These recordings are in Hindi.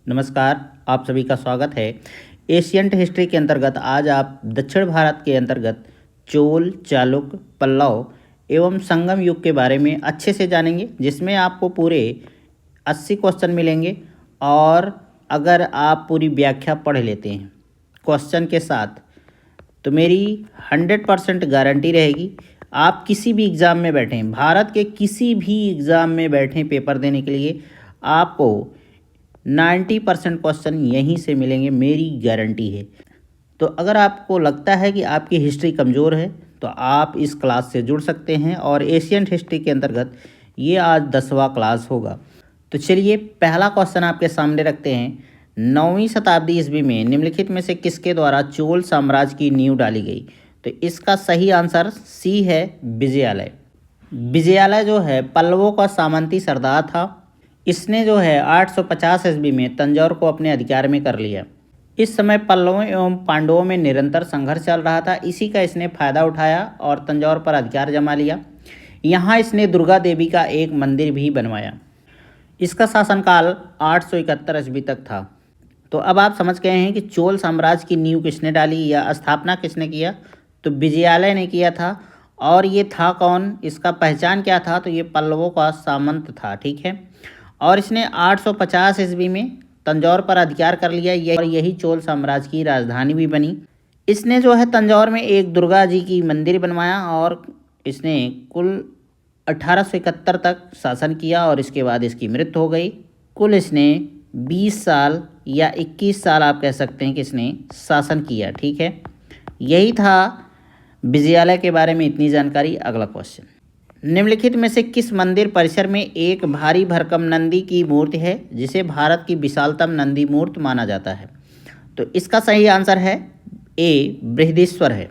नमस्कार, आप सभी का स्वागत है। एशियंट हिस्ट्री के अंतर्गत आज आप दक्षिण भारत के अंतर्गत चोल, चालुक्य, पल्लव एवं संगम युग के बारे में अच्छे से जानेंगे, जिसमें आपको पूरे 80 क्वेश्चन मिलेंगे। और अगर आप पूरी व्याख्या पढ़ लेते हैं क्वेश्चन के साथ, तो मेरी 100% गारंटी रहेगी, आप किसी भी एग्ज़ाम में बैठें, भारत के किसी भी एग्ज़ाम में बैठें पेपर देने के लिए, आपको 90% क्वेश्चन यहीं से मिलेंगे, मेरी गारंटी है। तो अगर आपको लगता है कि आपकी हिस्ट्री कमज़ोर है, तो आप इस क्लास से जुड़ सकते हैं। और एशियंट हिस्ट्री के अंतर्गत ये आज 10वां क्लास होगा। तो चलिए पहला क्वेश्चन आपके सामने रखते हैं। 9वीं शताब्दी ईस्वी में निम्नलिखित में से किसके द्वारा चोल साम्राज्य की नींव डाली गई? तो इसका सही आंसर सी है, विजयालय। विजयालय जो है पल्लवों का सामंती सरदार था। इसने जो है 850 ईस्वी में तंजौर को अपने अधिकार में कर लिया। इस समय पल्लवों एवं पांडवों में निरंतर संघर्ष चल रहा था। इसी का इसने फायदा उठाया और तंजौर पर अधिकार जमा लिया। यहाँ इसने दुर्गा देवी का एक मंदिर भी बनवाया। इसका शासनकाल 871 ईस्वी तक था। तो अब आप समझ गए हैं कि चोल साम्राज्य की नींव किसने डाली या स्थापना किसने किया? तो विजयालय ने किया था। और ये था कौन, इसका पहचान क्या था? तो ये पल्लवों का सामंत था, ठीक है। और इसने 850 ईस्वी में तंजौर पर अधिकार कर लिया, और यही चोल साम्राज्य की राजधानी भी बनी। इसने जो है तंजौर में एक दुर्गा जी की मंदिर बनवाया, और इसने कुल 1871 तक शासन किया, और इसके बाद इसकी मृत्यु हो गई। कुल इसने 20 साल या 21 साल आप कह सकते हैं कि इसने शासन किया, ठीक है। यही था विजयालय के बारे में इतनी जानकारी। अगला क्वेश्चन, निम्नलिखित में से किस मंदिर परिसर में एक भारी भरकम नंदी की मूर्ति है, जिसे भारत की विशालतम नंदी मूर्ति माना जाता है? तो इसका सही आंसर है ए, बृहदीश्वर है।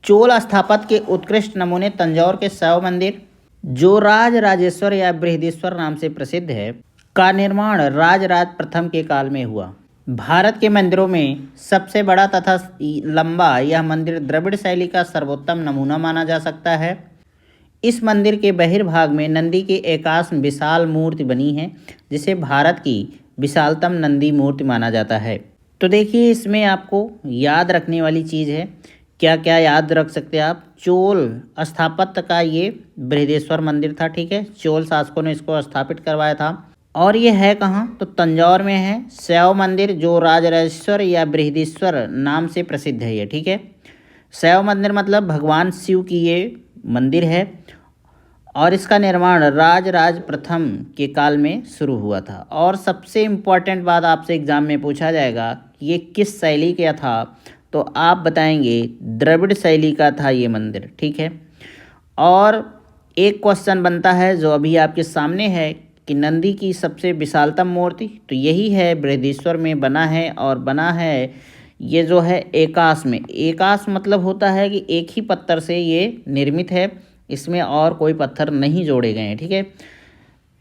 चोल स्थापत्य के उत्कृष्ट नमूने तंजौर के शैव मंदिर, जो राजराजेश्वर या बृहदीश्वर नाम से प्रसिद्ध है, का निर्माण राजराज प्रथम के काल में हुआ। भारत के मंदिरों में सबसे बड़ा तथा लंबा यह मंदिर द्रविड़ शैली का सर्वोत्तम नमूना माना जा सकता है। इस मंदिर के बहिर्भाग में नंदी की एकाश विशाल मूर्ति बनी है, जिसे भारत की विशालतम नंदी मूर्ति माना जाता है। तो देखिए, इसमें आपको याद रखने वाली चीज़ है। क्या क्या याद रख सकते हैं आप? चोल स्थापत्य का ये बृहदेश्वर मंदिर था, ठीक है। चोल शासकों ने इसको स्थापित करवाया था। और ये है कहाँ? तो तंजौर में है। शैव मंदिर, जो राजराजेश्वर या बृहदीश्वर नाम से प्रसिद्ध है ये, ठीक है। शैव मंदिर मतलब भगवान शिव की ये मंदिर है, और इसका निर्माण राजराज प्रथम के काल में शुरू हुआ था। और सबसे इम्पॉर्टेंट बात आपसे एग्जाम में पूछा जाएगा, ये किस शैली का था? तो आप बताएंगे द्रविड़ शैली का था ये मंदिर, ठीक है। और एक क्वेश्चन बनता है जो अभी आपके सामने है कि नंदी की सबसे विशालतम मूर्ति, तो यही है, बृहदीश्वर में बना है। और बना है ये जो है एकाश में। एकाश मतलब होता है कि एक ही पत्थर से ये निर्मित है, इसमें और कोई पत्थर नहीं जोड़े गए हैं, ठीक है।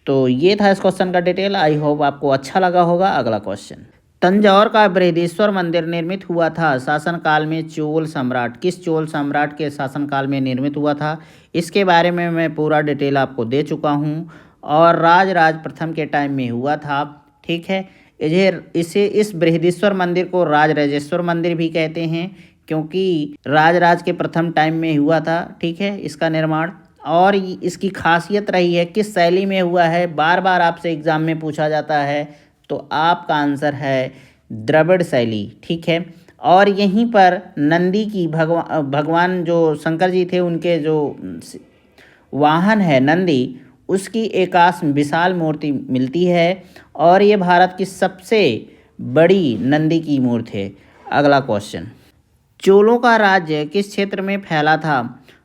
तो ये था इस क्वेश्चन का डिटेल। आई होप आपको अच्छा लगा होगा। अगला क्वेश्चन, तंजौर का बृहदीश्वर मंदिर निर्मित हुआ था शासनकाल में चोल सम्राट, किस चोल सम्राट के शासनकाल में निर्मित हुआ था? इसके बारे में मैं पूरा डिटेल आपको दे चुका हूँ। और राजराज प्रथम के टाइम में हुआ था, ठीक है। इस बृहदीश्वर मंदिर को राजराजेश्वर मंदिर भी कहते हैं, क्योंकि राजराज के प्रथम टाइम में हुआ था, ठीक है, इसका निर्माण। और इसकी खासियत रही है किस शैली में हुआ है, बार बार आपसे एग्जाम में पूछा जाता है। तो आपका आंसर है द्रविड़ शैली, ठीक है। और यहीं पर नंदी की भगवान जो शंकर जी थे, उनके जो वाहन है नंदी, उसकी एकाश विशाल मूर्ति मिलती है। और ये भारत की सबसे बड़ी नंदी की मूर्ति है। अगला क्वेश्चन, चोलों का राज्य किस क्षेत्र में फैला था?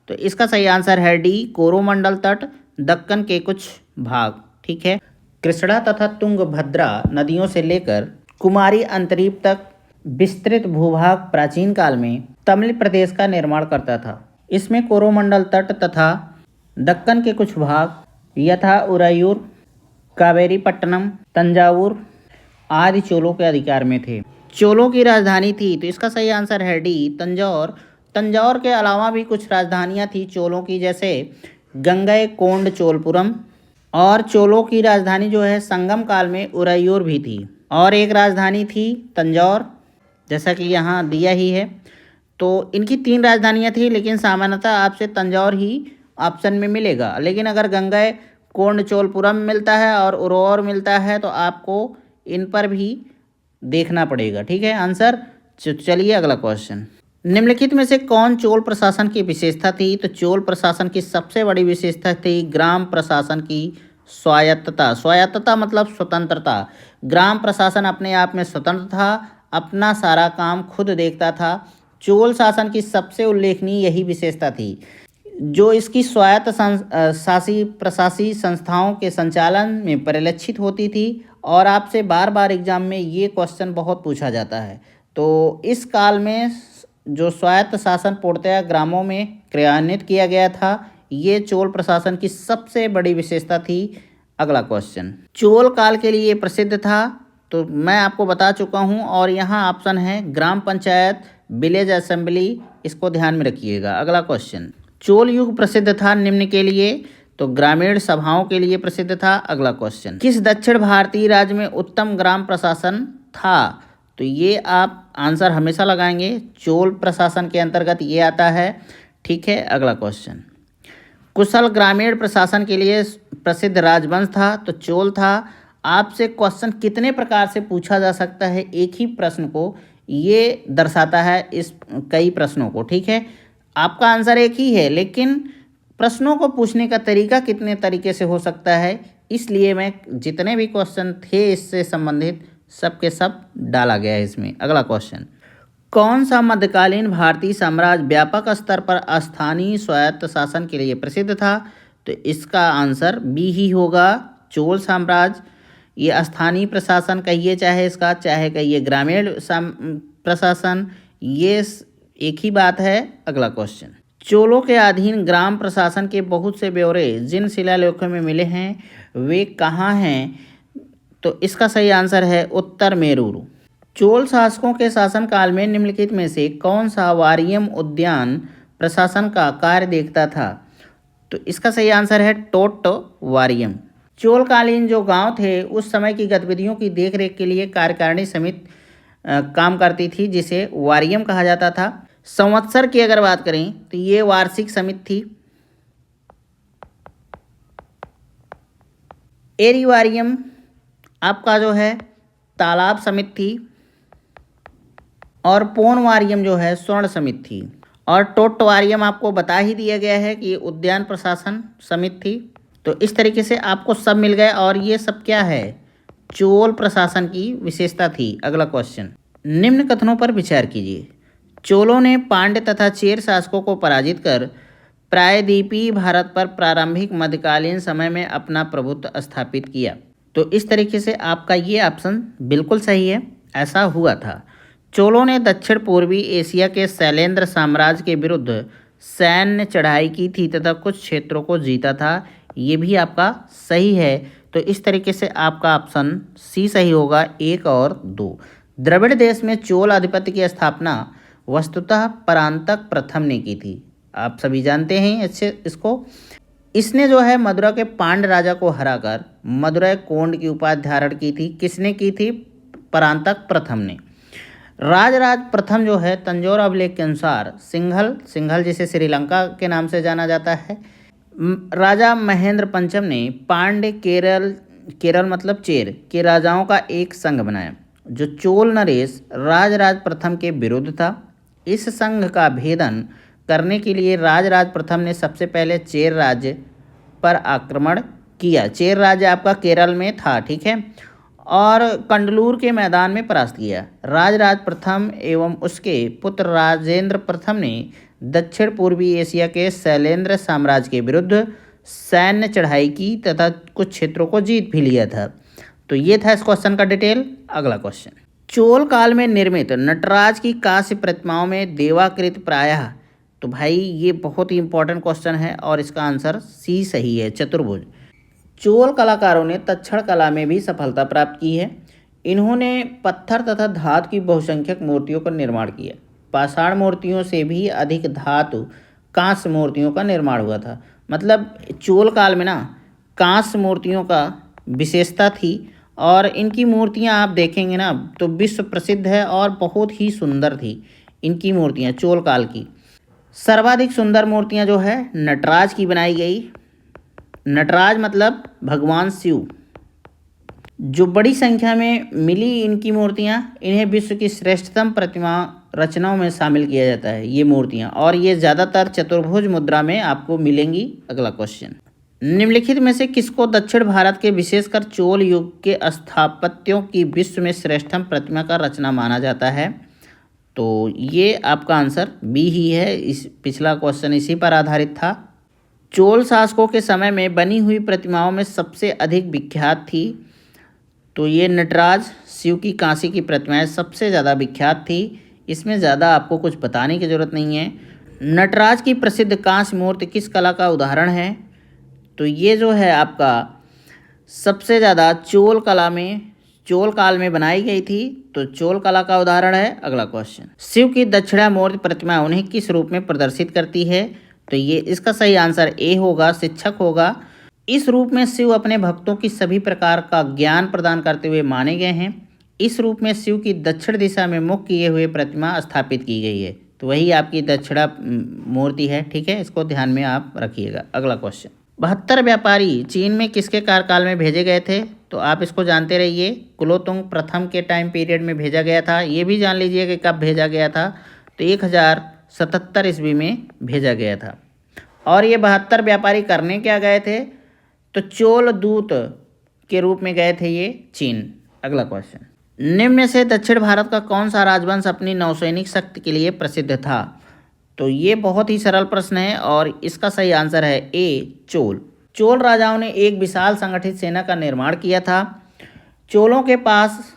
तो इसका सही आंसर है डी, कोरोमंडल तट, दक्कन के कुछ भाग, ठीक है। कृष्णा तथा तुंगभद्रा नदियों से लेकर कुमारी अंतरीप तक विस्तृत भूभाग प्राचीन काल में तमिल प्रदेश का निर्माण करता था। इसमें कोरोमंडल तट तथा दक्कन के कुछ भाग यथा उरायूर, कावेरीपट्टनम, तंजावुर आदि चोलों के अधिकार में थे। चोलों की राजधानी थी, तो इसका सही आंसर है डी, तंजौर। तंजौर के अलावा भी कुछ राजधानियां थी चोलों की, जैसे गंगईकोंड चोलपुरम। और चोलों की राजधानी जो है संगम काल में उरायूर भी थी। और एक राजधानी थी तंजौर, जैसा कि यहाँ दिया ही है। तो इनकी 3 राजधानियाँ थी, लेकिन सामान्यतः आपसे तंजौर ही ऑप्शन में मिलेगा। लेकिन अगर गंगई कोंडचोलपुरम मिलता है और उरौर मिलता है तो आपको इन पर भी देखना पड़ेगा, ठीक है आंसर। चलिए अगला क्वेश्चन। निम्नलिखित में से कौन चोल प्रशासन की विशेषता थी? तो चोल प्रशासन की सबसे बड़ी विशेषता थी ग्राम प्रशासन की स्वायत्तता। स्वायत्तता मतलब स्वतंत्रता। ग्राम प्रशासन अपने आप में स्वतंत्र था, अपना सारा काम खुद देखता था। चोल शासन की सबसे उल्लेखनीय यही विशेषता थी, जो इसकी स्वायत्त शासी प्रशासी संस्थाओं के संचालन में परिलक्षित होती थी। और आपसे बार बार एग्जाम में ये क्वेश्चन बहुत पूछा जाता है। तो इस काल में जो स्वायत्त शासन पूर्णतया ग्रामों में क्रियान्वित किया गया था, ये चोल प्रशासन की सबसे बड़ी विशेषता थी। अगला क्वेश्चन। चोल काल के लिए प्रसिद्ध था, तो मैं आपको बता चुका हूँ। और यहाँ ऑप्शन है ग्राम पंचायत, विलेज असेंबली, इसको ध्यान में रखिएगा। अगला क्वेश्चन। चोल युग प्रसिद्ध था निम्न के लिए, तो ग्रामीण सभाओं के लिए प्रसिद्ध था। अगला क्वेश्चन। किस दक्षिण भारतीय राज्य में उत्तम ग्राम प्रशासन था? तो ये आप आंसर हमेशा लगाएंगे, चोल प्रशासन के अंतर्गत ये आता है, ठीक है। अगला क्वेश्चन। कुशल ग्रामीण प्रशासन के लिए प्रसिद्ध राजवंश था, तो चोल था। आपसे क्वेश्चन कितने प्रकार से पूछा जा सकता है एक ही प्रश्न को, ये दर्शाता है इस कई प्रश्नों को, ठीक है। आपका आंसर एक ही है, लेकिन प्रश्नों को पूछने का तरीका कितने तरीके से हो सकता है, इसलिए मैं जितने भी क्वेश्चन थे इससे संबंधित सबके सब डाला गया है इसमें। अगला क्वेश्चन। कौन सा मध्यकालीन भारतीय साम्राज्य व्यापक स्तर पर स्थानीय स्वायत्त शासन के लिए प्रसिद्ध था? तो इसका आंसर बी ही होगा, चोल साम्राज्य। ये स्थानीय प्रशासन कहिए चाहे इसका, चाहे कहिए ग्रामीण प्रशासन, ये एक ही बात है। अगला क्वेश्चन। चोलों के अधीन ग्राम प्रशासन के बहुत से ब्यौरे जिन शिलालेखों में मिले हैं वे कहाँ हैं? तो इसका सही आंसर है उत्तर मेरूर। चोल शासकों के शासनकाल में निम्नलिखित में से कौन सा वारियम उद्यान प्रशासन का कार्य देखता था? तो इसका सही आंसर है टोट वारियम। चोलकालीन जो गांव थे उस समय की गतिविधियों की देखरेख के लिए कार्यकारिणी समिति काम करती थी, जिसे वारियम कहा जाता था। संवत्सर की अगर बात करें तो ये वार्षिक समिति थी। एरिवारियम आपका जो है तालाब समिति थी। और पोनवारियम जो है स्वर्ण समिति थी। और टोटवारियम आपको बता ही दिया गया है कि ये उद्यान प्रशासन समिति थी। तो इस तरीके से आपको सब मिल गए, और ये सब क्या है, चोल प्रशासन की विशेषता थी। अगला क्वेश्चन। निम्न कथनों पर विचार कीजिए। चोलों ने पांड्य तथा चेर शासकों को पराजित कर प्रायद्वीपीय भारत पर प्रारंभिक मध्यकालीन समय में अपना प्रभुत्व स्थापित किया। तो इस तरीके से आपका ये ऑप्शन बिल्कुल सही है, ऐसा हुआ था। चोलों ने दक्षिण पूर्वी एशिया के शैलेंद्र साम्राज्य के विरुद्ध सैन्य चढ़ाई की थी तथा कुछ क्षेत्रों को जीता था, ये भी आपका सही है। तो इस तरीके से आपका ऑप्शन सी सही होगा, 1 और 2। द्रविड़ देश में चोल आधिपत्य की स्थापना वस्तुतः परांतक प्रथम ने की थी। आप सभी जानते हैं अच्छे इसको। इसने जो है मदुरा के पांड्य राजा को हराकर मदुरै कोंड की उपाधि धारण की थी। किसने की थी? परांतक प्रथम ने। राजराज प्रथम जो है तंजौर अभिलेख के अनुसार सिंघल जिसे श्रीलंका के नाम से जाना जाता है, राजा महेंद्र पंचम ने पांड्य केरल मतलब चेर के राजाओं का एक संघ बनाया जो चोल नरेश राजराज प्रथम के विरुद्ध था। इस संघ का भेदन करने के लिए राजराज प्रथम ने सबसे पहले चेर राज्य पर आक्रमण किया। चेर राज्य आपका केरल में था, ठीक है, और कंडलूर के मैदान में परास्त किया। राजराज प्रथम एवं उसके पुत्र राजेंद्र प्रथम ने दक्षिण पूर्वी एशिया के शैलेंद्र साम्राज्य के विरुद्ध सैन्य चढ़ाई की तथा कुछ क्षेत्रों को जीत भी लिया था। तो ये था इस क्वेश्चन का डिटेल। अगला क्वेश्चन। चोल काल में निर्मित नटराज की कांस्य प्रतिमाओं में देवाकृत प्रायः, तो भाई ये बहुत ही इंपॉर्टेंट क्वेश्चन है और इसका आंसर सी सही है, चतुर्भुज। चोल कलाकारों ने तक्षण कला में भी सफलता प्राप्त की है। इन्होंने पत्थर तथा धातु की बहुसंख्यक मूर्तियों का निर्माण किया। पाषाण मूर्तियों से भी अधिक धातु कांस्य मूर्तियों का निर्माण हुआ था। मतलब चोल काल में ना कांस्य मूर्तियों का विशेषता थी और इनकी मूर्तियां आप देखेंगे ना तो विश्व प्रसिद्ध है और बहुत ही सुंदर थी इनकी मूर्तियां चोल काल की। सर्वाधिक सुंदर मूर्तियां जो है नटराज की बनाई गई। नटराज मतलब भगवान शिव। जो बड़ी संख्या में मिली इनकी मूर्तियां, इन्हें विश्व की श्रेष्ठतम प्रतिमा रचनाओं में शामिल किया जाता है ये मूर्तियां, और ये ज़्यादातर चतुर्भुज मुद्रा में आपको मिलेंगी। अगला क्वेश्चन, निम्नलिखित में से किसको दक्षिण भारत के विशेषकर चोल युग के स्थापत्यों की विश्व में श्रेष्ठतम प्रतिमा का रचना माना जाता है? तो ये आपका आंसर बी ही है। इस पिछला क्वेश्चन इसी पर आधारित था। चोल शासकों के समय में बनी हुई प्रतिमाओं में सबसे अधिक विख्यात थी तो ये नटराज शिव की कांसी की प्रतिमाएं सबसे ज़्यादा विख्यात थी। इसमें ज़्यादा आपको कुछ बताने की ज़रूरत नहीं है। नटराज की प्रसिद्ध कांस्य मूर्ति किस कला का उदाहरण है? तो ये जो है आपका सबसे ज़्यादा चोल काल में बनाई गई थी, तो चोल कला का उदाहरण है। अगला क्वेश्चन, शिव की दक्षिणामूर्ति प्रतिमा उन्हें किस रूप में प्रदर्शित करती है? तो ये इसका सही आंसर ए होगा, शिक्षक होगा। इस रूप में शिव अपने भक्तों की सभी प्रकार का ज्ञान प्रदान करते हुए माने गए हैं। इस रूप में शिव की दक्षिण दिशा में मुख किए हुए प्रतिमा स्थापित की गई है, तो वही आपकी दक्षिणा मूर्ति है। ठीक है, इसको ध्यान में आप रखिएगा। अगला क्वेश्चन, 72 व्यापारी चीन में किसके कार्यकाल में भेजे गए थे? तो आप इसको जानते रहिए, कुलोतुंग प्रथम के टाइम पीरियड में भेजा गया था। ये भी जान लीजिए कि कब भेजा गया था, तो 1077 ईस्वी में भेजा गया था। और ये 72 व्यापारी करने क्या गए थे? तो चोल दूत के रूप में गए थे ये चीन। अगला क्वेश्चन, निम्न में से दक्षिण भारत का कौन सा राजवंश अपनी नौसैनिक शक्ति के लिए प्रसिद्ध था? तो ये बहुत ही सरल प्रश्न है और इसका सही आंसर है ए, चोल। चोल राजाओं ने एक विशाल संगठित सेना का निर्माण किया था। चोलों के पास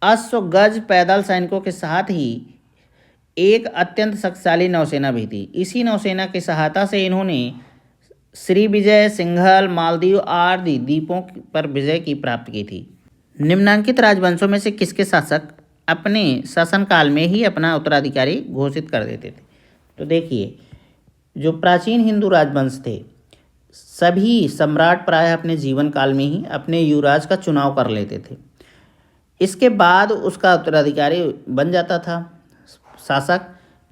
अश्व गज पैदल सैनिकों के साथ ही एक अत्यंत शक्तिशाली नौसेना भी थी। इसी नौसेना की सहायता से इन्होंने श्री विजय, सिंघल, मालदीव आदि द्वीपों पर विजय की प्राप्त की थी। निम्नांकित राजवंशों में से किसके शासक अपने शासनकाल में ही अपना उत्तराधिकारी घोषित कर देते थे? तो देखिए, जो प्राचीन हिंदू राजवंश थे, सभी सम्राट प्रायः अपने जीवन काल में ही अपने युवराज का चुनाव कर लेते थे। इसके बाद उसका उत्तराधिकारी बन जाता था शासक।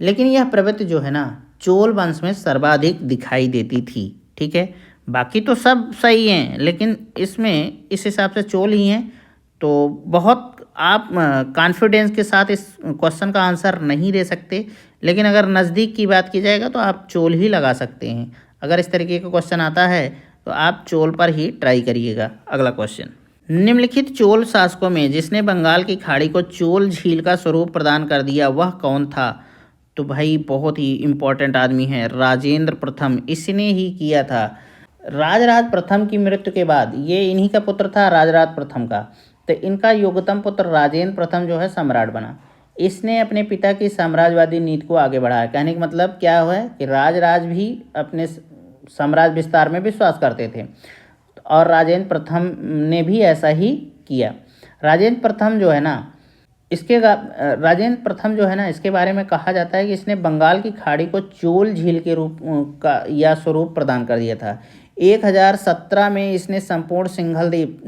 लेकिन यह प्रवृत्ति जो है ना, चोल वंश में सर्वाधिक दिखाई देती थी। ठीक है, बाकी तो सब सही हैं, लेकिन इसमें इस हिसाब से चोल ही हैं। तो बहुत आप कॉन्फिडेंस के साथ इस क्वेश्चन का आंसर नहीं दे सकते, लेकिन अगर नज़दीक की बात की जाएगा तो आप चोल ही लगा सकते हैं। अगर इस तरीके का क्वेश्चन आता है तो आप चोल पर ही ट्राई करिएगा। अगला क्वेश्चन, निम्नलिखित चोल शासकों में जिसने बंगाल की खाड़ी को चोल झील का स्वरूप प्रदान कर दिया वह कौन था? तो भाई बहुत ही इम्पोर्टेंट आदमी है, राजेंद्र प्रथम। इसने ही किया था। राजराज प्रथम की मृत्यु के बाद, ये इन्हीं का पुत्र था राजराज प्रथम का, तो इनका योग्यतम पुत्र राजेंद्र प्रथम जो है सम्राट बना। इसने अपने पिता की साम्राज्यवादी नीति को आगे बढ़ाया। कहने का मतलब क्या हुआ है कि राजराज भी अपने साम्राज्य विस्तार में विश्वास करते थे और राजेंद्र प्रथम ने भी ऐसा ही किया। राजेंद्र प्रथम जो है ना, इसके बारे में कहा जाता है कि इसने बंगाल की खाड़ी को चोल झील के रूप का या स्वरूप प्रदान कर दिया था। 1017 में इसने संपूर्ण सिंघल द्वीप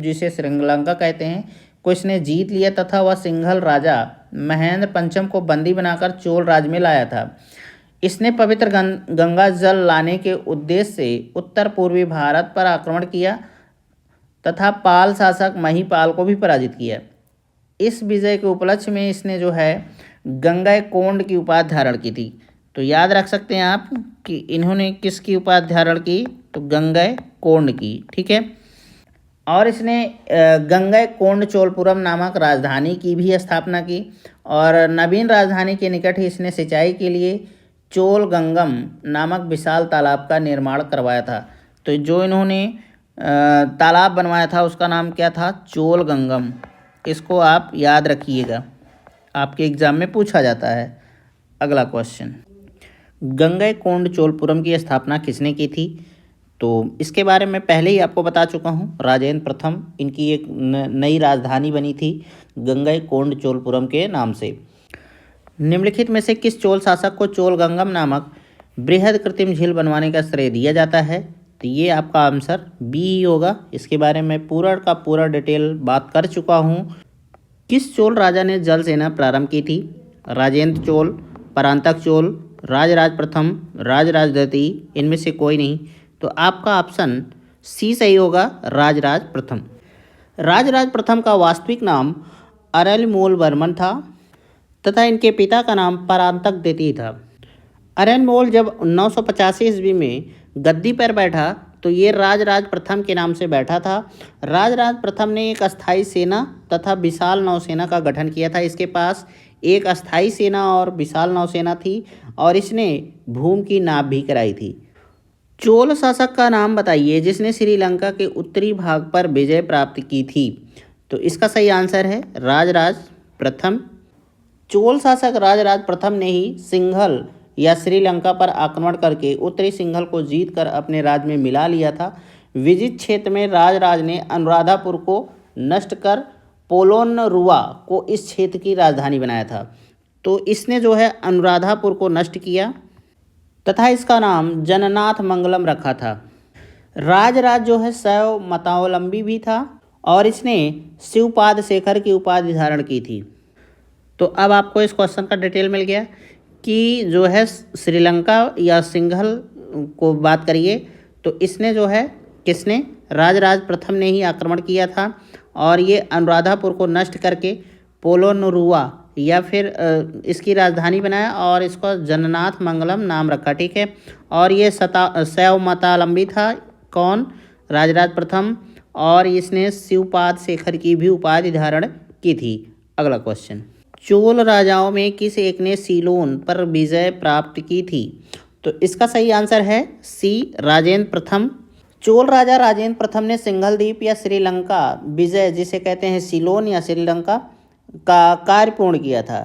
जिसे श्रीलंका कहते हैं को इसने जीत लिया तथा वह सिंघल राजा महेंद्र पंचम को बंदी बनाकर चोल राज में लाया था। इसने पवित्र गंगा जल लाने के उद्देश्य से उत्तर पूर्वी भारत पर आक्रमण किया तथा पाल शासक महिपाल को भी पराजित किया। इस विजय के उपलक्ष्य में इसने जो है गंगैकोंड की उपाधि धारण की थी। तो याद रख सकते हैं आप कि इन्होंने किसकी उपाधि धारण की? तो गंगैकोंड की। ठीक है, और इसने गंगैकोंड चोलपुरम नामक राजधानी की भी स्थापना की और नवीन राजधानी के निकट ही इसने सिंचाई के लिए चोल गंगम नामक विशाल तालाब का निर्माण करवाया था। तो जो इन्होंने तालाब बनवाया था उसका नाम क्या था? चोल गंगम। इसको आप याद रखिएगा, आपके एग्जाम में पूछा जाता है। अगला क्वेश्चन, गंगैकोंड चोलपुरम की स्थापना किसने की थी? तो इसके बारे में पहले ही आपको बता चुका हूँ, राजेंद्र प्रथम। इनकी एक नई राजधानी बनी थी गंगैकोंड चोलपुरम के नाम से। निम्नलिखित में से किस चोल शासक को चोल गंगम नामक बृहद कृत्रिम झील बनवाने का श्रेय दिया जाता है? तो ये आपका आंसर बी ही होगा। इसके बारे में पूरा का पूरा डिटेल बात कर चुका हूँ। किस चोल राजा ने जल सेना प्रारंभ की थी? राजेंद्र चोल, परांतक चोल, राजराज प्रथम, राजराज द्वितीय, इनमें से कोई नहीं। तो आपका ऑप्शन सी सही होगा, राजराज प्रथम। राजराज प्रथम का वास्तविक नाम अरलमोल था तथा इनके पिता का नाम परांतक द्वितीय था। अरलमोल जब 985 ईस्वी में गद्दी पर बैठा तो ये राजराज प्रथम के नाम से बैठा था। राजराज प्रथम ने एक अस्थायी सेना तथा विशाल नौसेना का गठन किया था। इसके पास एक अस्थायी सेना और विशाल नौसेना थी और इसने भूमि की नाप भी कराई थी। चोल शासक का नाम बताइए जिसने श्रीलंका के उत्तरी भाग पर विजय प्राप्त की थी। तो इसका सही आंसर है राजराज प्रथम। चोल शासक राजराज प्रथम ने ही सिंघल या श्रीलंका पर आक्रमण करके उत्तरी सिंघल को जीतकर अपने राज्य में मिला लिया था। विजित क्षेत्र में राजराज ने अनुराधापुर को नष्ट कर पोलोनरुवा को इस क्षेत्र की राजधानी बनाया था। तो इसने जो है अनुराधापुर को नष्ट किया तथा इसका नाम जननाथ मंगलम रखा था। राजराज जो है शैव मतावलंबी भी था और इसने शिवपाद शेखर की उपाधि धारण की थी। तो अब आपको इस क्वेश्चन का डिटेल मिल गया कि जो है श्रीलंका या सिंघल को बात करिए तो इसने जो है किसने, राजराज प्रथम ने ही आक्रमण किया था और ये अनुराधापुर को नष्ट करके पोलोनुरुवा या फिर इसकी राजधानी बनाया और इसको जननाथ मंगलम नाम रखा। ठीक है, और ये शैव मतावलंबी था कौन, राजराज प्रथम, और इसने शिवपाद शेखर की भी उपाधि धारण की थी। अगला क्वेश्चन, चोल राजाओं में किस एक ने सीलोन पर विजय प्राप्त की थी? तो इसका सही आंसर है सी, राजेंद्र प्रथम। चोल राजा राजेंद्र प्रथम ने सिंघल द्वीप या श्रीलंका विजय जिसे कहते हैं सीलोन या श्रीलंका का कार्य पूर्ण किया था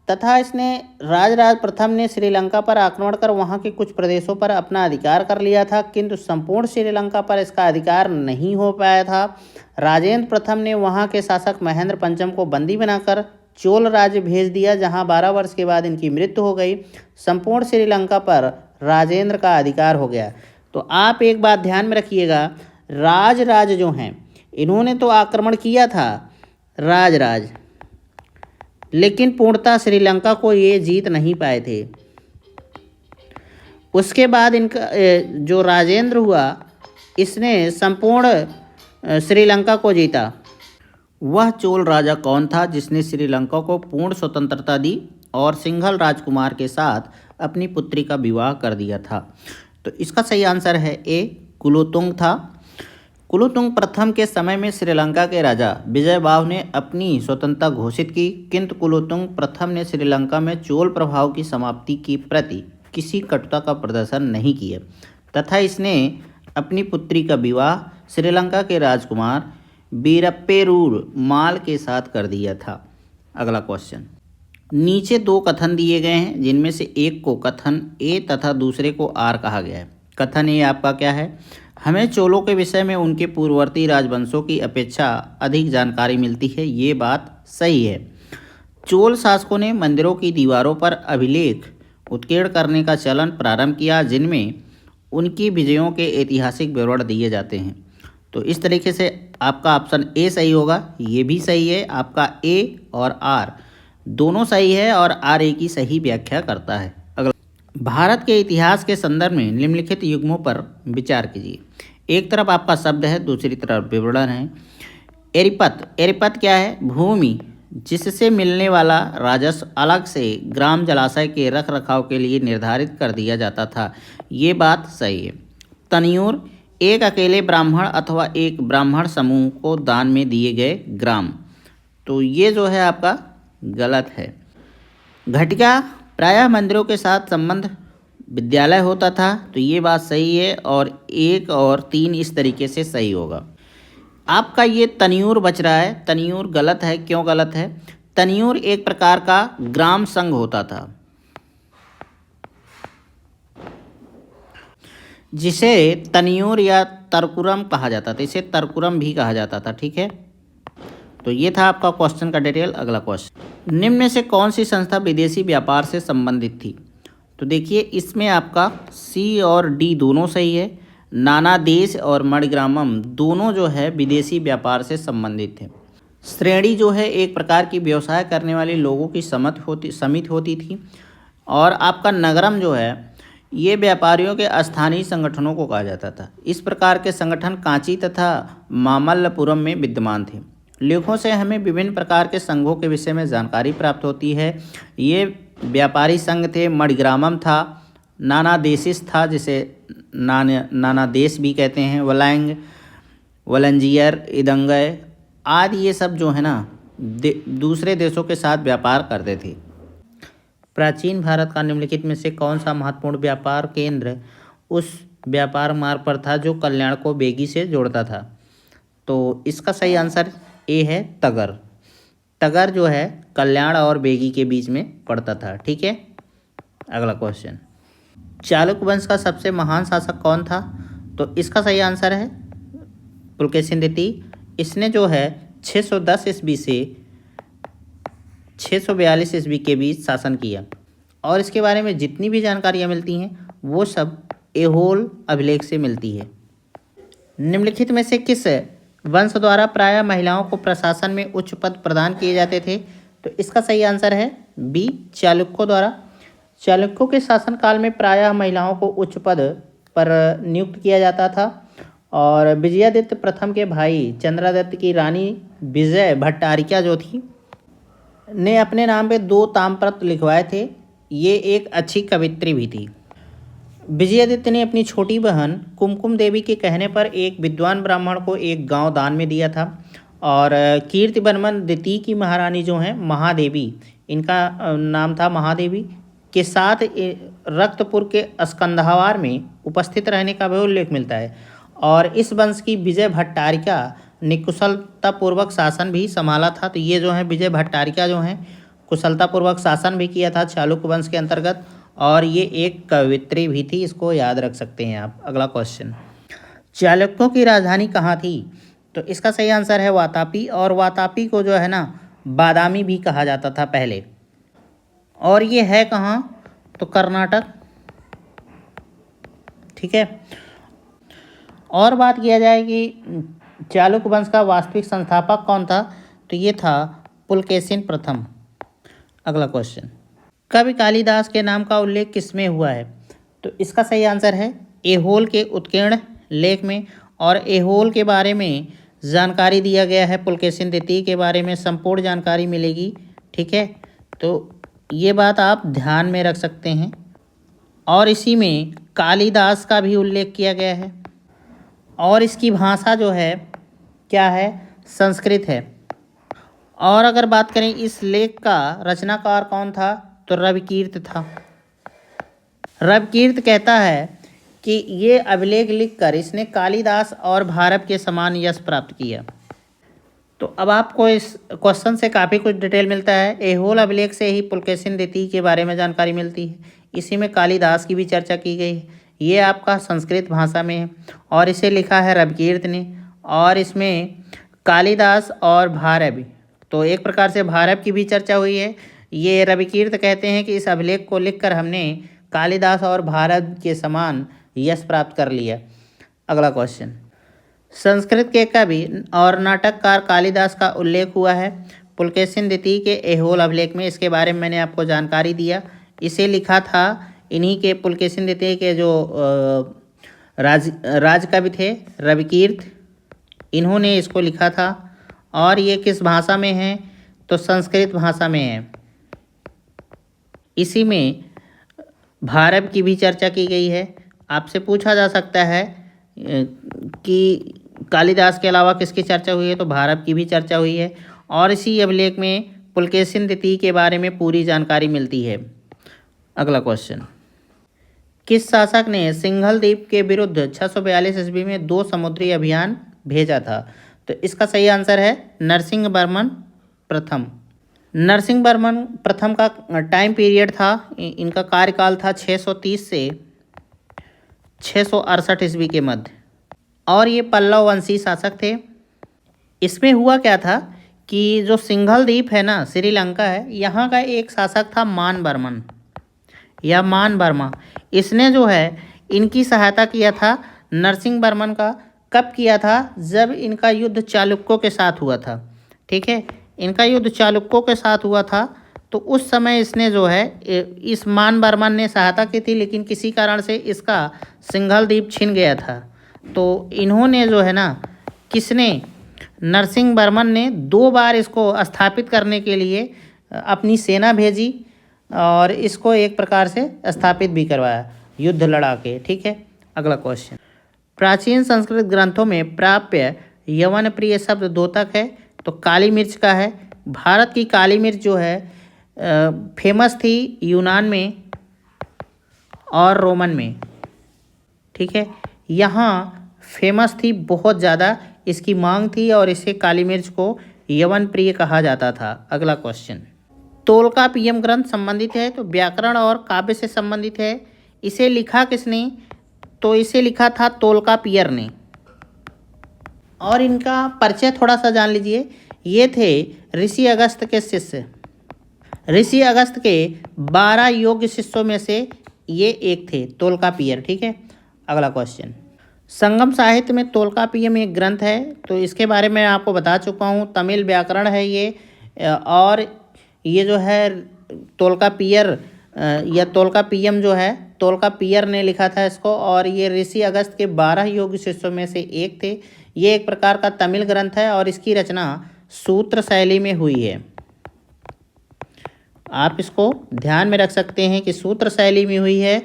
तथा इसने राजराज प्रथम ने श्रीलंका पर आक्रमण कर वहां के कुछ प्रदेशों पर अपना अधिकार कर लिया था, किंतु संपूर्ण श्रीलंका पर इसका अधिकार नहीं हो पाया था। राजेंद्र प्रथम ने वहां के शासक महेंद्र पंचम को बंदी बनाकर चोल राज्य भेज दिया, जहां 12 वर्ष के बाद इनकी मृत्यु हो गई। संपूर्ण श्रीलंका पर राजेंद्र का अधिकार हो गया। तो आप एक बात ध्यान में रखिएगा, राजराज जो हैं इन्होंने तो आक्रमण किया था राजराज, लेकिन पूर्णतः श्रीलंका को ये जीत नहीं पाए थे। उसके बाद इनका जो राजेंद्र हुआ इसने संपूर्ण श्रीलंका को जीता। वह चोल राजा कौन था जिसने श्रीलंका को पूर्ण स्वतंत्रता दी और सिंघल राजकुमार के साथ अपनी पुत्री का विवाह कर दिया था? तो इसका सही आंसर है ए, कुलोतुंग था। कुलोतुंग प्रथम के समय में श्रीलंका के राजा विजयबाहु ने अपनी स्वतंत्रता घोषित की, किंतु कुलोतुंग प्रथम ने श्रीलंका में चोल प्रभाव की समाप्ति के प्रति किसी कटुता का प्रदर्शन नहीं किया तथा इसने अपनी पुत्री का विवाह श्रीलंका के राजकुमार वीरप्पेरूर माल के साथ कर दिया था। अगला क्वेश्चन, नीचे दो कथन दिए गए हैं जिनमें से एक को कथन ए तथा दूसरे को आर कहा गया है। कथन ए आपका क्या है, हमें चोलों के विषय में उनके पूर्ववर्ती राजवंशों की अपेक्षा अधिक जानकारी मिलती है। ये बात सही है। चोल शासकों ने मंदिरों की दीवारों पर अभिलेख उत्कीर्ण करने का चलन प्रारंभ किया जिनमें उनकी विजयों के ऐतिहासिक विवरण दिए जाते हैं। तो इस तरीके से आपका ऑप्शन ए सही होगा। ये भी सही है, आपका ए और आर दोनों सही है और आर ए की सही व्याख्या करता है। अगला, भारत के इतिहास के संदर्भ में निम्नलिखित युग्मों पर विचार कीजिए। एक तरफ आपका शब्द है, दूसरी तरफ विवरण है। एरिपत, एरिपत क्या है, भूमि जिससे मिलने वाला राजस्व अलग से ग्राम जलाशय के रख रखाव के लिए निर्धारित कर दिया जाता था। ये बात सही है। तनियूर, एक अकेले ब्राह्मण अथवा एक ब्राह्मण समूह को दान में दिए गए ग्राम। तो ये जो है आपका गलत है। घटिका, प्रायः मंदिरों के साथ संबंध विद्यालय होता था। तो ये बात सही है और 1 और 3 इस तरीके से सही होगा। आपका ये तनियूर बच रहा है, तनियूर गलत है। क्यों गलत है? तनियूर एक प्रकार का ग्राम संघ होता था जिसे तनियूर या तरकुरम कहा जाता था, इसे तरकुरम भी कहा जाता था। ठीक है, तो ये था आपका क्वेश्चन का डिटेल। अगला क्वेश्चन, निम्न में से कौन सी संस्था विदेशी व्यापार से संबंधित थी? तो देखिए इसमें आपका सी और डी दोनों सही है। नानादेश और मणिग्रामम दोनों जो है विदेशी व्यापार से संबंधित थे। श्रेणी जो है एक प्रकार की व्यवसाय करने वाले लोगों की समिति होती थी। और आपका नगरम जो है ये व्यापारियों के स्थानीय संगठनों को कहा जाता था। इस प्रकार के संगठन कांची तथा मामल्लपुरम में विद्यमान थे। लेखों से हमें विभिन्न प्रकार के संघों के विषय में जानकारी प्राप्त होती है। ये व्यापारी संघ थे, मणिग्रामम था, नानादेशिस था जिसे नानादेश भी कहते हैं, वलैंग, वलंजियर, इदंगय आदि ये सब जो है ना दूसरे देशों के साथ व्यापार करते थे। प्राचीन भारत का निम्नलिखित में से कौन सा महत्वपूर्ण व्यापार केंद्र उस व्यापार मार्ग पर था जो कल्याण को बेगी से जोड़ता था? तो इसका सही आंसर ए है तगर। तगर जो है कल्याण और बेगी के बीच में पड़ता था। ठीक है, अगला क्वेश्चन, चालुक्य वंश का सबसे महान शासक कौन था? तो इसका सही आंसर है पुलकेशिन द्वितीय। इसने जो है 610 ईस्वी से 642 ईस्वी के बीच शासन किया। और इसके बारे में जितनी भी जानकारियाँ मिलती हैं वो सब ऐहोल अभिलेख से मिलती है। निम्नलिखित में से किस वंश द्वारा प्रायः महिलाओं को प्रशासन में उच्च पद प्रदान किए जाते थे? तो इसका सही आंसर है बी, चालुक्यों द्वारा। चालुक्यों के शासनकाल में प्रायः महिलाओं को उच्च पद पर नियुक्त किया जाता था। और विजयादित्य प्रथम के भाई चंद्रादित्य की रानी विजय भट्टारिका जो थी ने अपने नाम पे 2 ताम्रपत्र लिखवाए थे। ये एक अच्छी कवित्री भी थी। विजयादित्य ने अपनी छोटी बहन कुमकुम देवी के कहने पर एक विद्वान ब्राह्मण को एक गांव दान में दिया था। और कीर्तिवर्मन द्वितीय की महारानी जो हैं महादेवी, इनका नाम था महादेवी, के साथ रक्तपुर के स्कंधावार में उपस्थित रहने का भी उल्लेख मिलता है। और इस वंश की विजय भट्टारिका ने कुशलतापूर्वक शासन भी संभाला था। तो ये जो है विजय भट्टारिका जो हैं कुशलतापूर्वक शासन भी किया था चालुक्य वंश के अंतर्गत। और ये एक कवित्री भी थी, इसको याद रख सकते हैं आप। अगला क्वेश्चन, चालुक्यों की राजधानी कहाँ थी? तो इसका सही आंसर है वातापी। और वातापी को जो है ना बादामी भी कहा जाता था पहले। और ये है कहाँ? तो कर्नाटक। ठीक है, और बात किया जाए कि चालुक्य वंश का वास्तविक संस्थापक कौन था? तो ये था पुलकेशिन प्रथम। अगला क्वेश्चन, कवि कालिदास के नाम का उल्लेख किसमें हुआ है? तो इसका सही आंसर है ऐहोल के उत्कीर्ण लेख में। और ऐहोल के बारे में जानकारी दिया गया है, पुलकेशिन द्वितीय के बारे में संपूर्ण जानकारी मिलेगी। ठीक है, तो ये बात आप ध्यान में रख सकते हैं। और इसी में कालिदास का भी उल्लेख किया गया है। और इसकी भाषा जो है क्या है? संस्कृत है। और अगर बात करें इस लेख का रचनाकार कौन था? तो रविकीर्त था। रविकीर्त कहता है कि ये अभिलेख लिखकर इसने कालिदास और भारत के समान यश प्राप्त किया। तो अब आपको इस क्वेश्चन से काफ़ी कुछ डिटेल मिलता है। ऐहोल अभिलेख से ही पुलकेशिन द्वितीय के बारे में जानकारी मिलती है। इसी में कालिदास की भी चर्चा की गई है। ये आपका संस्कृत भाषा में है और इसे लिखा है रविकीर्त ने। और इसमें कालिदास और भारत, तो एक प्रकार से भारत की भी चर्चा हुई है। ये रविकीर्त कहते हैं कि इस अभिलेख को लिखकर हमने कालिदास और भारत के समान यश प्राप्त कर लिया। अगला क्वेश्चन, संस्कृत के कवि और नाटककार कालिदास का उल्लेख हुआ है पुलकेशिन द्वितीय के ऐहोल अभिलेख में। इसके बारे में मैंने आपको जानकारी दिया। इसे लिखा था इन्हीं के पुलकेशिन द्वितीय के जो राज कवि थे रविकीर्त, इन्होंने इसको लिखा था। और ये किस भाषा में है? तो संस्कृत भाषा में है। इसी में भारत की भी चर्चा की गई है। आपसे पूछा जा सकता है कि कालिदास के अलावा किसकी चर्चा हुई है? तो भारत की भी चर्चा हुई है। और इसी अभिलेख में पुलकेशिन द्वितीय के बारे में पूरी जानकारी मिलती है। अगला क्वेश्चन, किस शासक ने सिंघल द्वीप के विरुद्ध 642 ईस्वी में 2 समुद्री अभियान भेजा था? तो इसका सही आंसर है नरसिंहवर्मन प्रथम। नरसिंहवर्मन प्रथम का टाइम पीरियड था, इनका कार्यकाल था 630 से 668 ईस्वी के मध्य। और ये पल्लव वंशी शासक थे। इसमें हुआ क्या था कि जो सिंघल द्वीप है ना, श्रीलंका है, यहाँ का एक शासक था मानवर्मन या मान वर्मा। इसने जो है इनकी सहायता किया था नरसिंहवर्मन का कब किया था? जब इनका युद्ध चालुक्यों के साथ हुआ था। ठीक है, इनका युद्ध चालुक्यों के साथ हुआ था, तो उस समय इसने जो है इस मानवर्मन ने सहायता की थी, लेकिन किसी कारण से इसका सिंघल द्वीप छिन गया था। तो इन्होंने जो है ना, किसने, नरसिंहवर्मन ने 2 बार इसको स्थापित करने के लिए अपनी सेना भेजी और इसको एक प्रकार से स्थापित भी करवाया, युद्ध लड़ा के। ठीक है, अगला क्वेश्चन। प्राचीन संस्कृत ग्रंथों में प्राप्य यवन प्रिय शब्द द्योतक है, तो काली मिर्च का है। भारत की काली मिर्च जो है फेमस थी यूनान में और रोमन में। ठीक है, यहाँ फेमस थी, बहुत ज़्यादा इसकी मांग थी और इसे काली मिर्च को यवन प्रिय कहा जाता था। अगला क्वेश्चन। तोलकापियम ग्रंथ संबंधित है, तो व्याकरण और काव्य से संबंधित है। इसे लिखा किसने? तो इसे लिखा था तोलकापियर ने। और इनका परिचय थोड़ा सा जान लीजिए। ये थे ऋषि अगस्त के शिष्य। ऋषि अगस्त के 12 योग्य शिष्यों में से ये एक थे, तोलकापियर। ठीक है, अगला क्वेश्चन। संगम साहित्य में तोलकापियम एक ग्रंथ है, तो इसके बारे में आपको बता चुका हूँ। तमिल व्याकरण है ये, और ये जो है तोलकापियर या तोलकापियम जो है, तोलकापियर ने लिखा था इसको, और ये ऋषि अगस्त के 12 योग्य शिष्यों में से एक थे। ये एक प्रकार का तमिल ग्रंथ है और इसकी रचना सूत्र शैली में हुई है। आप इसको ध्यान में रख सकते हैं कि सूत्र शैली में हुई है।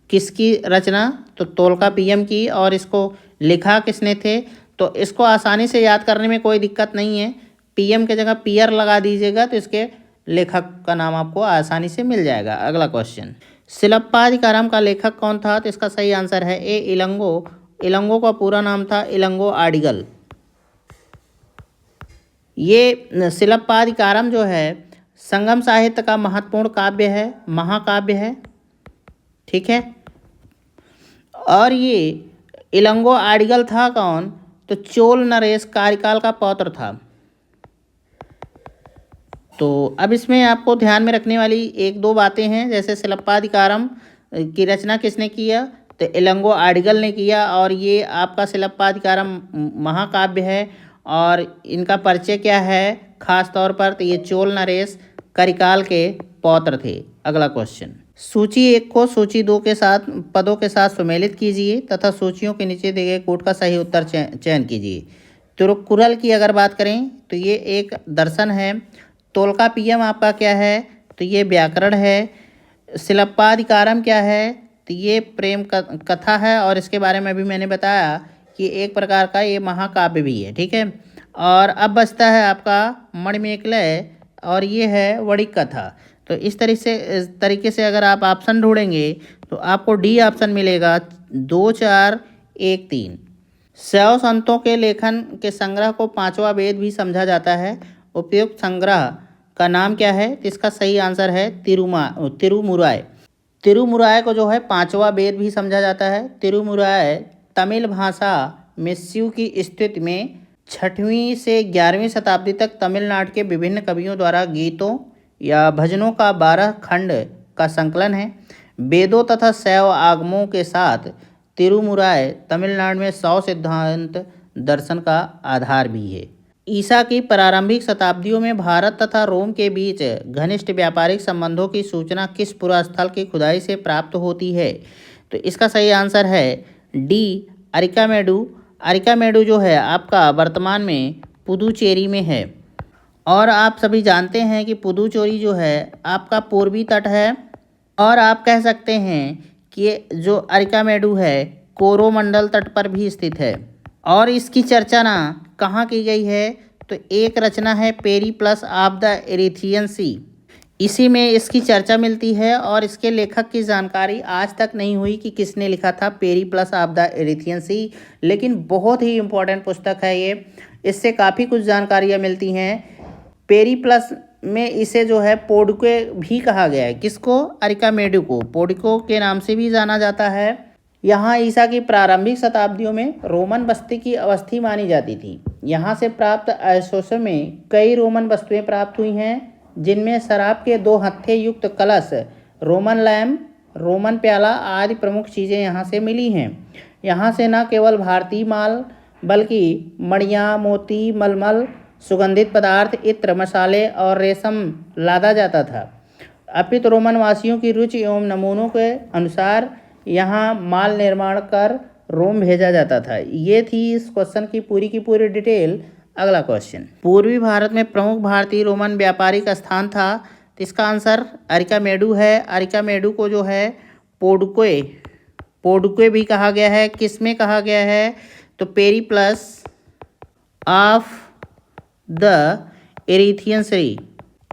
किसकी रचना? तो तोलकापियम की। और इसको लिखा किसने थे? तो इसको आसानी से याद करने में कोई दिक्कत नहीं है। पीएम के जगह पियर लगा दीजिएगा तो इसके लेखक का नाम आपको आसानी से मिल जाएगा। अगला क्वेश्चन। शिलप्पाधिकारम का लेखक कौन था? तो इसका सही आंसर है ए, इलंगो। इलंगो का पूरा नाम था इलंगो आडिगल। ये शिलप्पाधिकारम जो है संगम साहित्य का महत्वपूर्ण काव्य है, महाकाव्य है। ठीक है, और ये इलंगो आडिगल था कौन? तो चोल नरेश कार्यकाल का पौत्र था। तो अब इसमें आपको ध्यान में रखने वाली 1-2 बातें हैं, जैसे शिलप्पाधिकारम की रचना किसने किया? तो इलंगो आडिगल ने किया। और ये आपका शिलप्पाधिकारम महाकाव्य है। और इनका परिचय क्या है खास तौर पर? तो ये चोल नरेश करिकाल के पौत्र थे। अगला क्वेश्चन। सूची 1 को सूची 2 के साथ पदों के साथ सुमेलित कीजिए तथा सूचियों के नीचे दिए गए कोड का सही उत्तर चयन कीजिए। तिरुक्कुरल की अगर बात करें तो ये एक दर्शन है। तोलकापियम आपका क्या है? तो ये व्याकरण है। शिलप्पाधिकारम क्या है? तो ये प्रेम कथा है, और इसके बारे में भी मैंने बताया कि एक प्रकार का ये महाकाव्य भी है। ठीक है, और अब बचता है आपका मणिमेखलय, और ये है वणिक कथा। तो इस तरीके से अगर आप ऑप्शन ढूंढेंगे तो आपको डी ऑप्शन मिलेगा 2, 4, 1, 3। शैव संतों के लेखन के संग्रह को 5वां वेद भी समझा जाता है। उपयुक्त संग्रह का नाम क्या है? तो इसका सही आंसर है तिरुमुराय। तिरुमुराय को जो है 5वां वेद भी समझा जाता है। तिरुमुराय तमिल भाषा में शिव की स्तुति में 6वीं से 11वीं शताब्दी तक तमिलनाडु के विभिन्न कवियों द्वारा गीतों या भजनों का 12 खंड का संकलन है। वेदों तथा शैव आगमों के साथ तिरुमुराय तमिलनाडु में 100 सिद्धांत दर्शन का आधार भी है। ईसा की प्रारंभिक शताब्दियों में भारत तथा रोम के बीच घनिष्ठ व्यापारिक संबंधों की सूचना किस पुरास्थल की खुदाई से प्राप्त होती है? तो इसका सही आंसर है डी, अरिकामेडु। अरिकामेडु जो है आपका वर्तमान में पुदुचेरी में है। और आप सभी जानते हैं कि पुदुचेरी जो है आपका पूर्वी तट है, और आप कह सकते हैं कि जो अरिकामेडु है कोरोमंडल तट पर भी स्थित है। और इसकी चर्चा ना कहाँ की गई है? तो एक रचना है पेरिप्लस ऑफ द एरिथियन सी, इसी में इसकी चर्चा मिलती है। और इसके लेखक की जानकारी आज तक नहीं हुई कि किसने लिखा था पेरिप्लस ऑफ द एरिथियन सी, लेकिन बहुत ही इम्पोर्टेंट पुस्तक है ये। इससे काफ़ी कुछ जानकारियाँ मिलती हैं। पेरिप्लस में इसे जो है पोडुके भी कहा गया है। किसको? अरिकामेडु को पोडिको के नाम से भी जाना जाता है। यहाँ ईसा की प्रारंभिक शताब्दियों में रोमन बस्ती की अवस्थी मानी जाती थी। यहाँ से प्राप्त अवशेषों में कई रोमन वस्तुएं प्राप्त हुई हैं, जिनमें शराब के 2 हत्थे युक्त कलश, रोमन लैम्प, रोमन प्याला आदि प्रमुख चीज़ें यहाँ से मिली हैं। यहाँ से न केवल भारतीय माल बल्कि मणियाँ, मोती, मलमल, सुगंधित पदार्थ, इत्र, मसाले और रेशम लादा जाता था। अपितु रोमन वासियों की रुचि एवं नमूनों के अनुसार यहाँ माल निर्माण कर रोम भेजा जाता था। ये थी इस क्वेश्चन की पूरी डिटेल। अगला क्वेश्चन, पूर्वी भारत में प्रमुख भारतीय रोमन व्यापारिक स्थान था, तो इसका आंसर अरिकामेडू है। अरिकामेडू को जो है पोडुके भी कहा गया है। किस में कहा गया है? तो पेरीप्लस ऑफ द एरिथियन सी।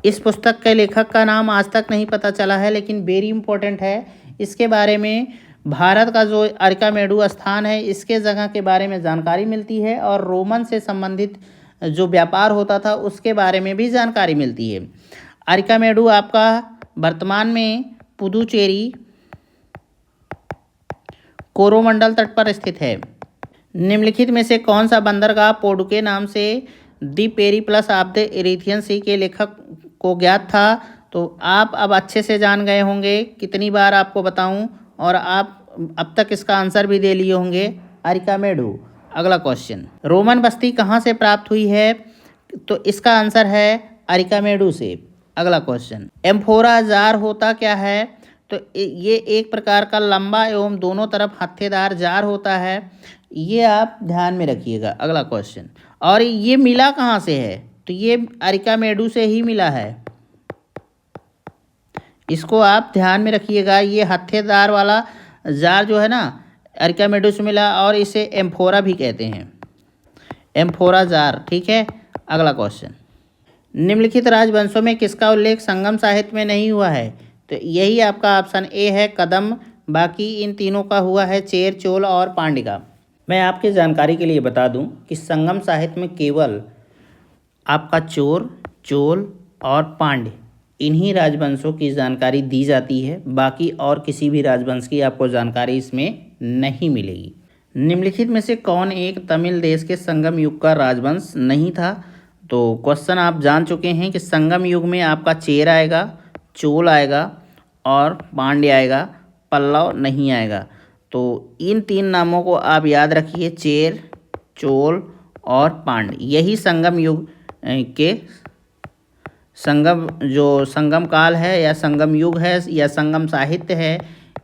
इस पुस्तक के लेखक का नाम आज तक नहीं पता चला है, लेकिन वेरी इंपॉर्टेंट है। इसके बारे में भारत का जो अरिकामेडू स्थान है, इसके जगह के बारे में जानकारी मिलती है और रोमन से संबंधित जो व्यापार होता था उसके बारे में भी जानकारी मिलती है। अरिकामेडू आपका वर्तमान में पुदुचेरी कोरोमंडल तट पर स्थित है। निम्नलिखित में से कौन सा बंदरगाह पोडुके नाम से दी पेरीप्लस ऑफ द एरिथियन सी के लेखक को ज्ञात था? तो आप अब अच्छे से जान गए होंगे, कितनी बार आपको बताऊं, और आप अब तक इसका आंसर भी दे लिए होंगे, अरिकामेडू। अगला क्वेश्चन, रोमन बस्ती कहाँ से प्राप्त हुई है? तो इसका आंसर है अरिकामेडू से। अगला क्वेश्चन, एम्फोरा जार होता क्या है? तो ये एक प्रकार का लंबा एवं दोनों तरफ हत्थेदार जार होता है, ये आप ध्यान में रखिएगा। अगला क्वेश्चन, और ये मिला कहाँ से है? तो ये अरिकामेडू से ही मिला है, इसको आप ध्यान में रखिएगा। ये हत्थेदार वाला जार जो है ना, अरिकामेडू से मिला, और इसे एम्फोरा भी कहते हैं, एम्फोरा जार। ठीक है। अगला क्वेश्चन, निम्नलिखित राजवंशों में किसका उल्लेख संगम साहित्य में नहीं हुआ है? तो यही आपका ऑप्शन ए है, कदम। बाकी इन तीनों का हुआ है चेर, चोल और पांड्य। मैं आपकी जानकारी के लिए बता दूं कि संगम साहित्य में केवल आपका चोल और पांड्य, इन्हीं राजवंशों की जानकारी दी जाती है। बाकी और किसी भी राजवंश की आपको जानकारी इसमें नहीं मिलेगी। निम्नलिखित में से कौन एक तमिल देश के संगम युग का राजवंश नहीं था? तो क्वेश्चन आप जान चुके हैं कि संगम युग में आपका चेर आएगा, चोल आएगा और पांड्य आएगा, पल्लव नहीं आएगा। तो इन तीन नामों को आप याद रखिए, चेर, चोल और पांड्य। यही संगम युग के संगम काल है या संगम युग है या संगम साहित्य है,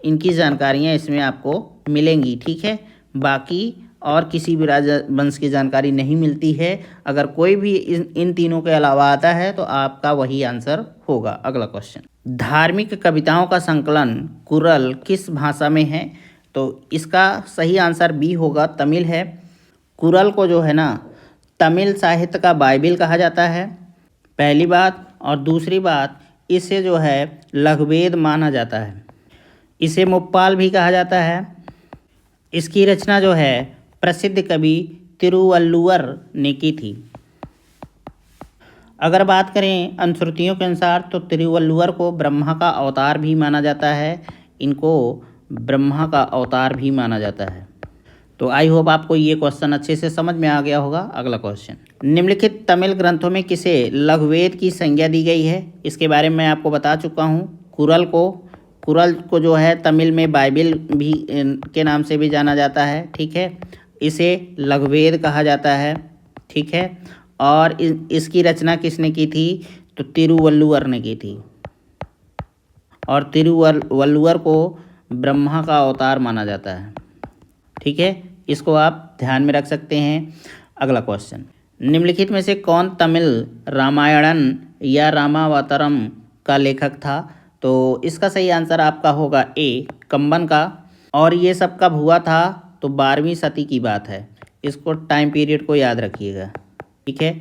इनकी जानकारियाँ इसमें आपको मिलेंगी। ठीक है। बाकी और किसी भी राजवंश की जानकारी नहीं मिलती है। अगर कोई भी इन तीनों के अलावा आता है तो आपका वही आंसर होगा। अगला क्वेश्चन, धार्मिक कविताओं का संकलन कुरल किस भाषा में है? तो इसका सही आंसर बी होगा, तमिल है। कुरल को जो है ना, तमिल साहित्य का बाइबिल कहा जाता है, पहली बात। और दूसरी बात, इसे जो है लघुवेद माना जाता है, इसे मुप्पाल भी कहा जाता है। इसकी रचना जो है प्रसिद्ध कवि तिरुवल्लुवर ने की थी। अगर बात करें अनुश्रुतियों के अनुसार तो तिरुवल्लुवर को ब्रह्मा का अवतार भी माना जाता है, इनको ब्रह्मा का अवतार भी माना जाता है। तो आई होप आपको ये क्वेश्चन अच्छे से समझ में आ गया होगा। अगला क्वेश्चन, निम्नलिखित तमिल ग्रंथों में किसे लघुवेद की संज्ञा दी गई है? इसके बारे में मैं आपको बता चुका हूँ। कुरल को जो है तमिल में बाइबिल भी के नाम से भी जाना जाता है। ठीक है। इसे लघुवेद कहा जाता है। ठीक है। और इसकी रचना किसने की थी? तो तिरुवल्लुवर ने की थी, और तिरुवल्लुवर को ब्रह्मा का अवतार माना जाता है। ठीक है। इसको आप ध्यान में रख सकते हैं। अगला क्वेश्चन, निम्नलिखित में से कौन तमिल रामायणन या रामावतारम का लेखक था? तो इसका सही आंसर आपका होगा ए, कंबन का। और ये सब कब हुआ था? तो 12वीं सदी की बात है। इसको टाइम पीरियड को याद रखिएगा। ठीक है।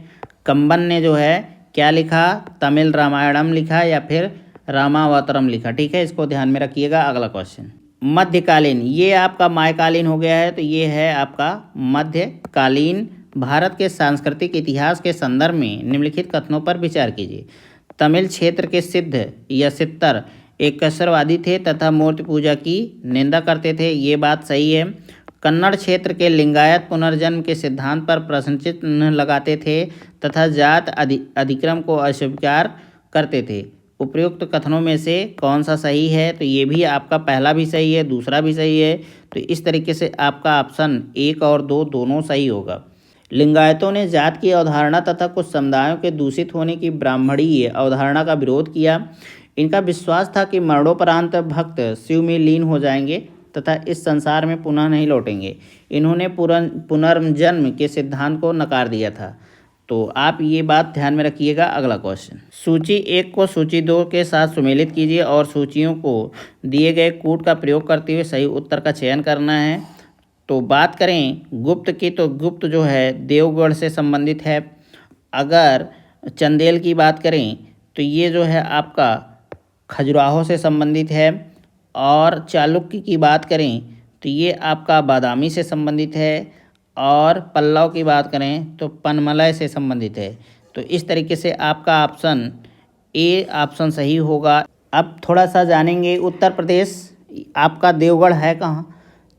कंबन ने जो है क्या लिखा? तमिल रामायणम लिखा या फिर रामावतारम लिखा। ठीक है। इसको ध्यान में रखिएगा। अगला क्वेश्चन, मध्यकालीन, ये आपका मायकालीन हो गया है, तो ये है आपका मध्यकालीन। भारत के सांस्कृतिक इतिहास के संदर्भ में निम्नलिखित कथनों पर विचार कीजिए। तमिल क्षेत्र के सिद्ध या सित्तर एक कट्टरवादी थे तथा मूर्ति पूजा की निंदा करते थे, ये बात सही है। कन्नड़ क्षेत्र के लिंगायत पुनर्जन्म के सिद्धांत पर प्रश्न चिन्ह लगाते थे तथा जात अधिक्रम को अस्वीकार करते थे। उपयुक्त कथनों में से कौन सा सही है? तो ये भी आपका पहला भी सही है, दूसरा भी सही है। तो इस तरीके से आपका ऑप्शन 1 और 2 दोनों सही होगा। लिंगायतों ने जात की अवधारणा तथा कुछ समुदायों के दूषित होने की ब्राह्मणीय अवधारणा का विरोध किया। इनका विश्वास था कि मरणोपरांत भक्त शिव में लीन हो जाएंगे तथा इस संसार में पुनः नहीं लौटेंगे। इन्होंने पुनर्जन्म के सिद्धांत को नकार दिया था। तो आप ये बात ध्यान में रखिएगा। अगला क्वेश्चन, सूची 1 को सूची 2 के साथ सुमेलित कीजिए और सूचियों को दिए गए कूट का प्रयोग करते हुए सही उत्तर का चयन करना है। तो बात करें गुप्त की, तो गुप्त जो है देवगढ़ से संबंधित है। अगर चंदेल की बात करें तो ये जो है आपका खजुराहो से संबंधित है। और चालुक्य की बात करें तो ये आपका बादामी से संबंधित है। और पल्लव की बात करें तो पनमलय से संबंधित है। तो इस तरीके से आपका ऑप्शन ए ऑप्शन सही होगा। अब थोड़ा सा जानेंगे उत्तर प्रदेश आपका देवगढ़ है कहाँ?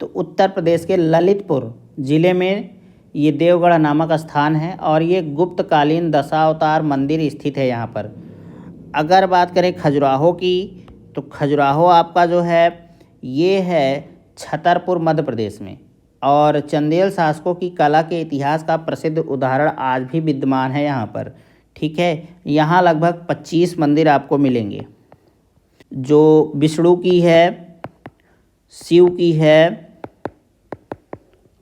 तो उत्तर प्रदेश के ललितपुर ज़िले में ये देवगढ़ नामक स्थान है और ये गुप्तकालीन दशावतार मंदिर स्थित है यहाँ पर। अगर बात करें खजुराहो की, तो खजुराहो आपका जो है ये है छतरपुर मध्य प्रदेश में। और चंदेल शासकों की कला के इतिहास का प्रसिद्ध उदाहरण आज भी विद्यमान है यहाँ पर। ठीक है, यहाँ लगभग 25 मंदिर आपको मिलेंगे, जो विष्णु की है, शिव की है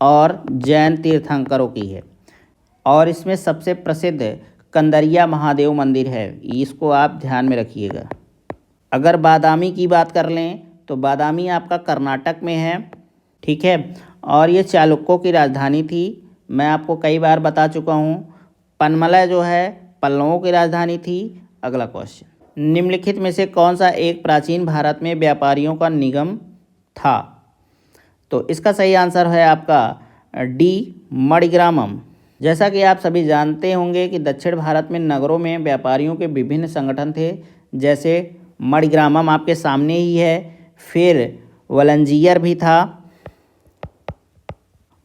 और जैन तीर्थंकरों की है। और इसमें सबसे प्रसिद्ध कंदरिया महादेव मंदिर है, इसको आप ध्यान में रखिएगा। अगर बादामी की बात कर लें तो बादामी आपका कर्नाटक में है। ठीक है, और ये चालुक्यों की राजधानी थी, मैं आपको कई बार बता चुका हूँ। पनमलय जो है पल्लवों की राजधानी थी। अगला क्वेश्चन, निम्नलिखित में से कौन सा एक प्राचीन भारत में व्यापारियों का निगम था? तो इसका सही आंसर है आपका डी, मणिग्रामम। जैसा कि आप सभी जानते होंगे कि दक्षिण भारत में नगरों में व्यापारियों के विभिन्न संगठन थे, जैसे मणिग्रामम आपके सामने ही है, फिर वलंजियर भी था।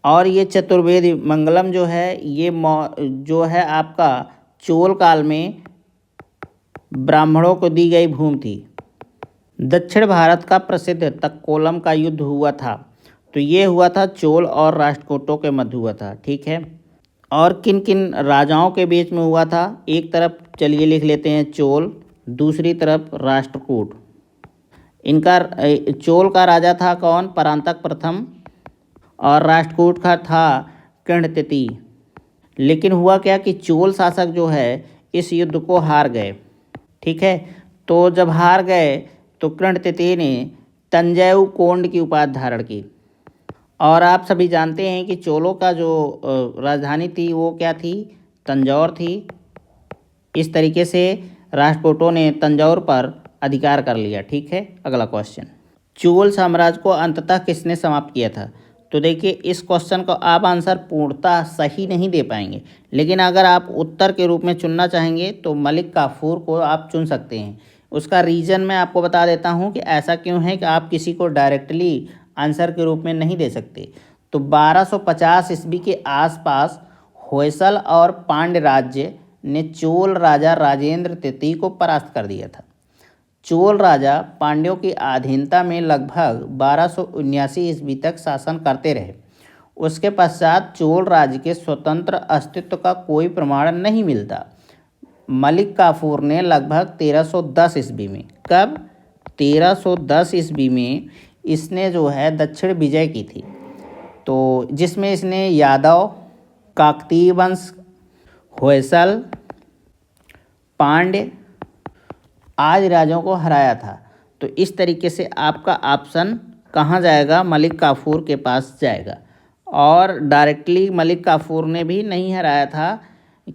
और ये चतुर्वेदी मंगलम जो है ये जो है आपका चोल काल में ब्राह्मणों को दी गई भूमि थी। दक्षिण भारत का प्रसिद्ध तक्कोलम का युद्ध हुआ था, तो ये हुआ था चोल और राष्ट्रकूटों के मध्य हुआ था। ठीक है, और किन किन राजाओं के बीच में हुआ था? एक तरफ चलिए लिख लेते हैं चोल, दूसरी तरफ राष्ट्रकूट। इनका चोल का राजा था कौन? परांतक प्रथम। और राष्ट्रकूट का था कृणतृतीय। लेकिन हुआ क्या कि चोल शासक जो है इस युद्ध को हार गए। ठीक है, तो जब हार गए तो कृणतृतीय ने तंजौर कोंड की उपाधि धारण की। और आप सभी जानते हैं कि चोलों का जो राजधानी थी वो क्या थी? तंजौर थी। इस तरीके से राष्ट्रकूटों ने तंजौर पर अधिकार कर लिया। ठीक है, अगला क्वेश्चन, चोल साम्राज्य को अंततः किसने समाप्त किया था? तो देखिए इस क्वेश्चन को आप आंसर पूर्णतः सही नहीं दे पाएंगे, लेकिन अगर आप उत्तर के रूप में चुनना चाहेंगे तो मलिक काफूर को आप चुन सकते हैं। उसका रीज़न मैं आपको बता देता हूं कि ऐसा क्यों है कि आप किसी को डायरेक्टली आंसर के रूप में नहीं दे सकते। तो 1250 ईस्वी के आसपास होयसल और पांड्य राज्य ने चोल राजा राजेंद्र तृतीय को परास्त कर दिया था। चोल राजा पांड्यों की अधीनता में लगभग 1279 ईस्वी तक शासन करते रहे। उसके पश्चात चोल राज्य के स्वतंत्र अस्तित्व का कोई प्रमाण नहीं मिलता। मलिक काफूर ने लगभग 1310 ईस्वी में, कब? 1310 ईस्वी में इसने जो है दक्षिण विजय की थी, तो जिसमें इसने यादव, काकतीय वंश, होयसल, पांड्य आदि राजाओं को हराया था। तो इस तरीके से आपका ऑप्शन कहाँ जाएगा? मलिक काफूर के पास जाएगा। और डायरेक्टली मलिक काफूर ने भी नहीं हराया था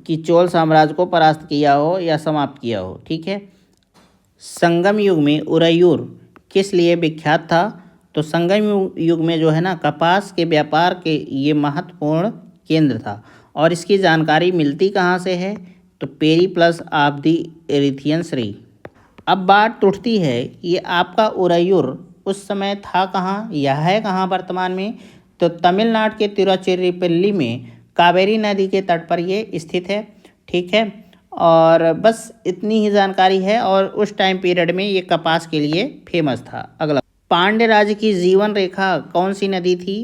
कि चोल साम्राज्य को परास्त किया हो या समाप्त किया हो। ठीक है, संगम युग में उरैयूर किस लिए विख्यात था? तो संगम युग में जो है ना कपास के व्यापार के ये महत्वपूर्ण केंद्र था। और इसकी जानकारी मिलती कहाँ से है? तो पेरीप्लस ऑफ द एरिथियन श्री। अब बात उठती है कि आपका उरैयूर उस समय था कहाँ, यह है कहाँ वर्तमान में? तो तमिलनाडु के तिरुचिरापल्ली में कावेरी नदी के तट पर ये स्थित है। ठीक है, और बस इतनी ही जानकारी है। और उस टाइम पीरियड में ये कपास के लिए फेमस था। अगला, पांड्य राज्य की जीवन रेखा कौन सी नदी थी?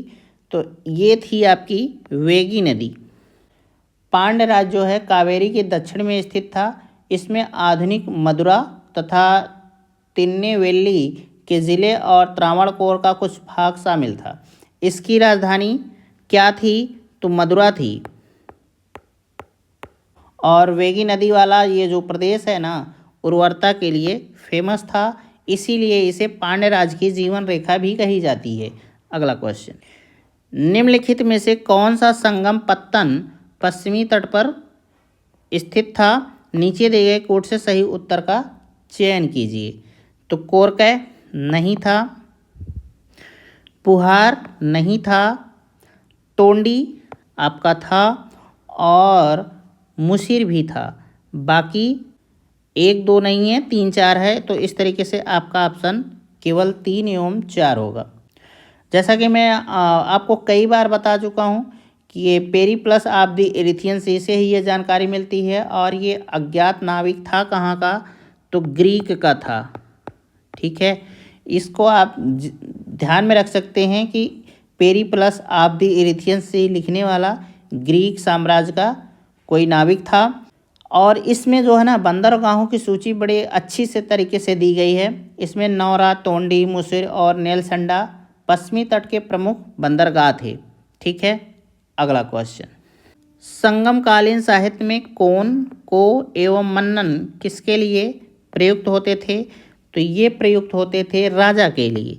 तो ये थी आपकी वेगी नदी। पांड्य राज्य जो है कावेरी के दक्षिण में स्थित था। इसमें आधुनिक मदुरा तथा तिन्नेवेली के ज़िले और त्रावणकोर का कुछ भाग शामिल था। इसकी राजधानी क्या थी? तो मदुरा थी। और वेगी नदी वाला ये जो प्रदेश है ना, उर्वरता के लिए फेमस था, इसीलिए इसे पांड्य राज्य की जीवन रेखा भी कही जाती है। अगला क्वेश्चन, निम्नलिखित में से कौन सा संगम पत्तन पश्चिमी तट पर स्थित था? नीचे दिए गए कोड से सही उत्तर का चयन कीजिए। तो कोरकै नहीं था, पुहार नहीं था, टोंडी आपका था, और मुसिर भी था। बाकी 1 2 नहीं है, 3 4 है। तो इस तरीके से आपका ऑप्शन केवल 3 एवं 4 होगा। जैसा कि मैं आपको कई बार बता चुका हूँ कि ये पेरीप्लस ऑफ द इरिथियन सी से ही ये जानकारी मिलती है। और ये अज्ञात नाविक था कहाँ का? तो ग्रीक का था। ठीक है, इसको आप ध्यान में रख सकते हैं कि पेरीप्लस ऑफ द इरिथियन सी लिखने वाला ग्रीक साम्राज्य का कोई नाविक था। और इसमें जो है ना बंदरगाहों की सूची बड़े अच्छी से तरीके से दी गई है। इसमें नौरा, तोंडी, मुसिर और नेलसंडा पश्चिमी तट के प्रमुख बंदरगाह थे। ठीक है, अगला क्वेश्चन, संगमकालीन साहित्य में कोन, को एवं मन्नन किसके लिए प्रयुक्त होते थे? तो ये प्रयुक्त होते थे राजा के लिए।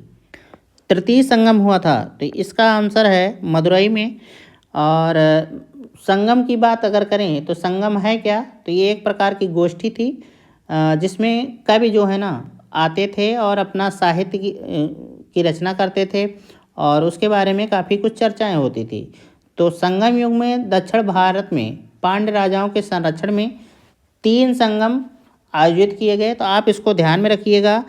तृतीय संगम हुआ था, तो इसका आंसर है मदुरई में। और संगम की बात अगर करें तो संगम है क्या? तो ये एक प्रकार की गोष्ठी थी जिसमें कवि जो है ना आते थे और अपना साहित्य की रचना करते थे, और उसके बारे में काफ़ी कुछ चर्चाएं होती थी। तो संगम युग में दक्षिण भारत में पांड्य राजाओं के संरक्षण में 3 संगम आयोजित किए गए। तो आप इसको ध्यान में रखिएगा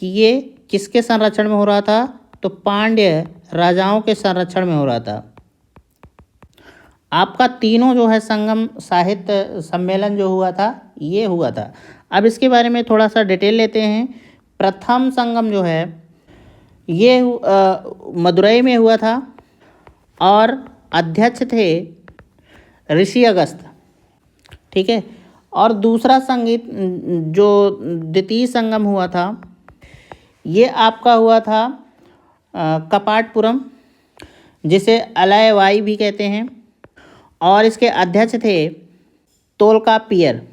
कि ये किसके संरक्षण में हो रहा था? तो पांड्य राजाओं के संरक्षण में हो रहा था। आपका तीनों जो है संगम साहित्य सम्मेलन जो हुआ था ये हुआ था। अब इसके बारे में थोड़ा सा डिटेल लेते हैं। प्रथम संगम जो है ये मदुरई में हुआ था और अध्यक्ष थे ऋषि अगस्त। ठीक है, और दूसरा संगीत जो द्वितीय संगम हुआ था ये आपका हुआ था कपाटपुरम, जिसे अलैवाई भी कहते हैं, और इसके अध्यक्ष थे तोल्कापियर।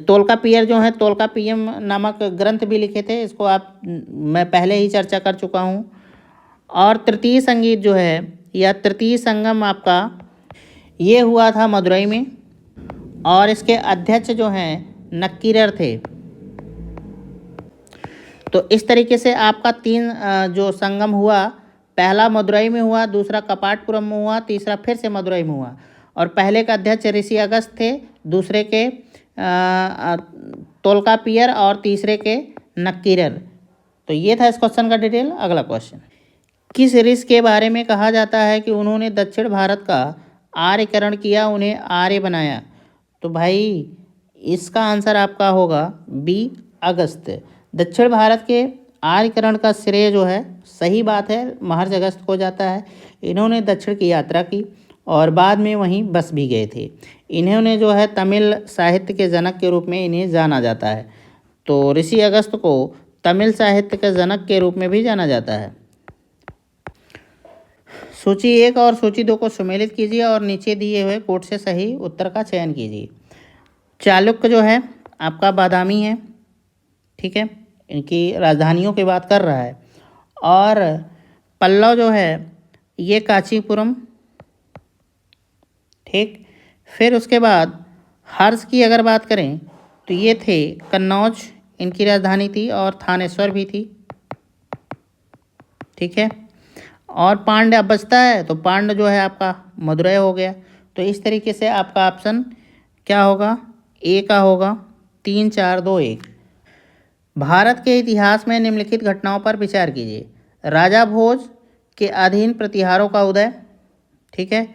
तोल्कापियर जो है तोल्कापियम नामक ग्रंथ भी लिखे थे। इसको मैं पहले ही चर्चा कर चुका हूँ। और तृतीय संगीत जो है या तृतीय संगम आपका ये हुआ था मदुरई में, और इसके अध्यक्ष जो हैं नक्कीरर थे। तो इस तरीके से आपका 3 जो संगम हुआ, पहला मदुरई में हुआ, दूसरा कपाटपुरम में हुआ, तीसरा फिर से मदुरई में हुआ। और पहले का अध्यक्ष ऋषि अगस्त थे, दूसरे के तोल्कापियर और तीसरे के नक्कीरर। तो ये था इस क्वेश्चन का डिटेल। अगला क्वेश्चन, किस ऋषि के बारे में कहा जाता है कि उन्होंने दक्षिण भारत का आर्यकरण किया, उन्हें आर्य बनाया? तो भाई इसका आंसर आपका होगा बी, अगस्त। दक्षिण भारत के आर्यकरण का श्रेय जो है, सही बात है, महर्षि अगस्त को जाता है। इन्होंने दक्षिण की यात्रा की और बाद में वहीं बस भी गए थे। इन्होंने जो है तमिल साहित्य के जनक के रूप में इन्हें जाना जाता है। तो ऋषि अगस्त को तमिल साहित्य के जनक के रूप में भी जाना जाता है। सूची 1 और सूची 2 को सुमेलित कीजिए और नीचे दिए हुए कोड से सही उत्तर का चयन कीजिए। चालुक्य जो है आपका बादामी है। ठीक है, इनकी राजधानियों की बात कर रहा है। और पल्लव जो है ये कांचीपुरम। ठीक, फिर उसके बाद हर्ष की अगर बात करें तो ये थे कन्नौज, इनकी राजधानी थी, और थानेश्वर भी थी। ठीक है, और पांड्य अब बचता है, तो पांड्य जो है आपका मदुरई हो गया। तो इस तरीके से आपका ऑप्शन क्या होगा? ए का होगा। 3 4 2 1। भारत के इतिहास में निम्नलिखित घटनाओं पर विचार कीजिए। राजा भोज के अधीन प्रतिहारों का उदय। ठीक है,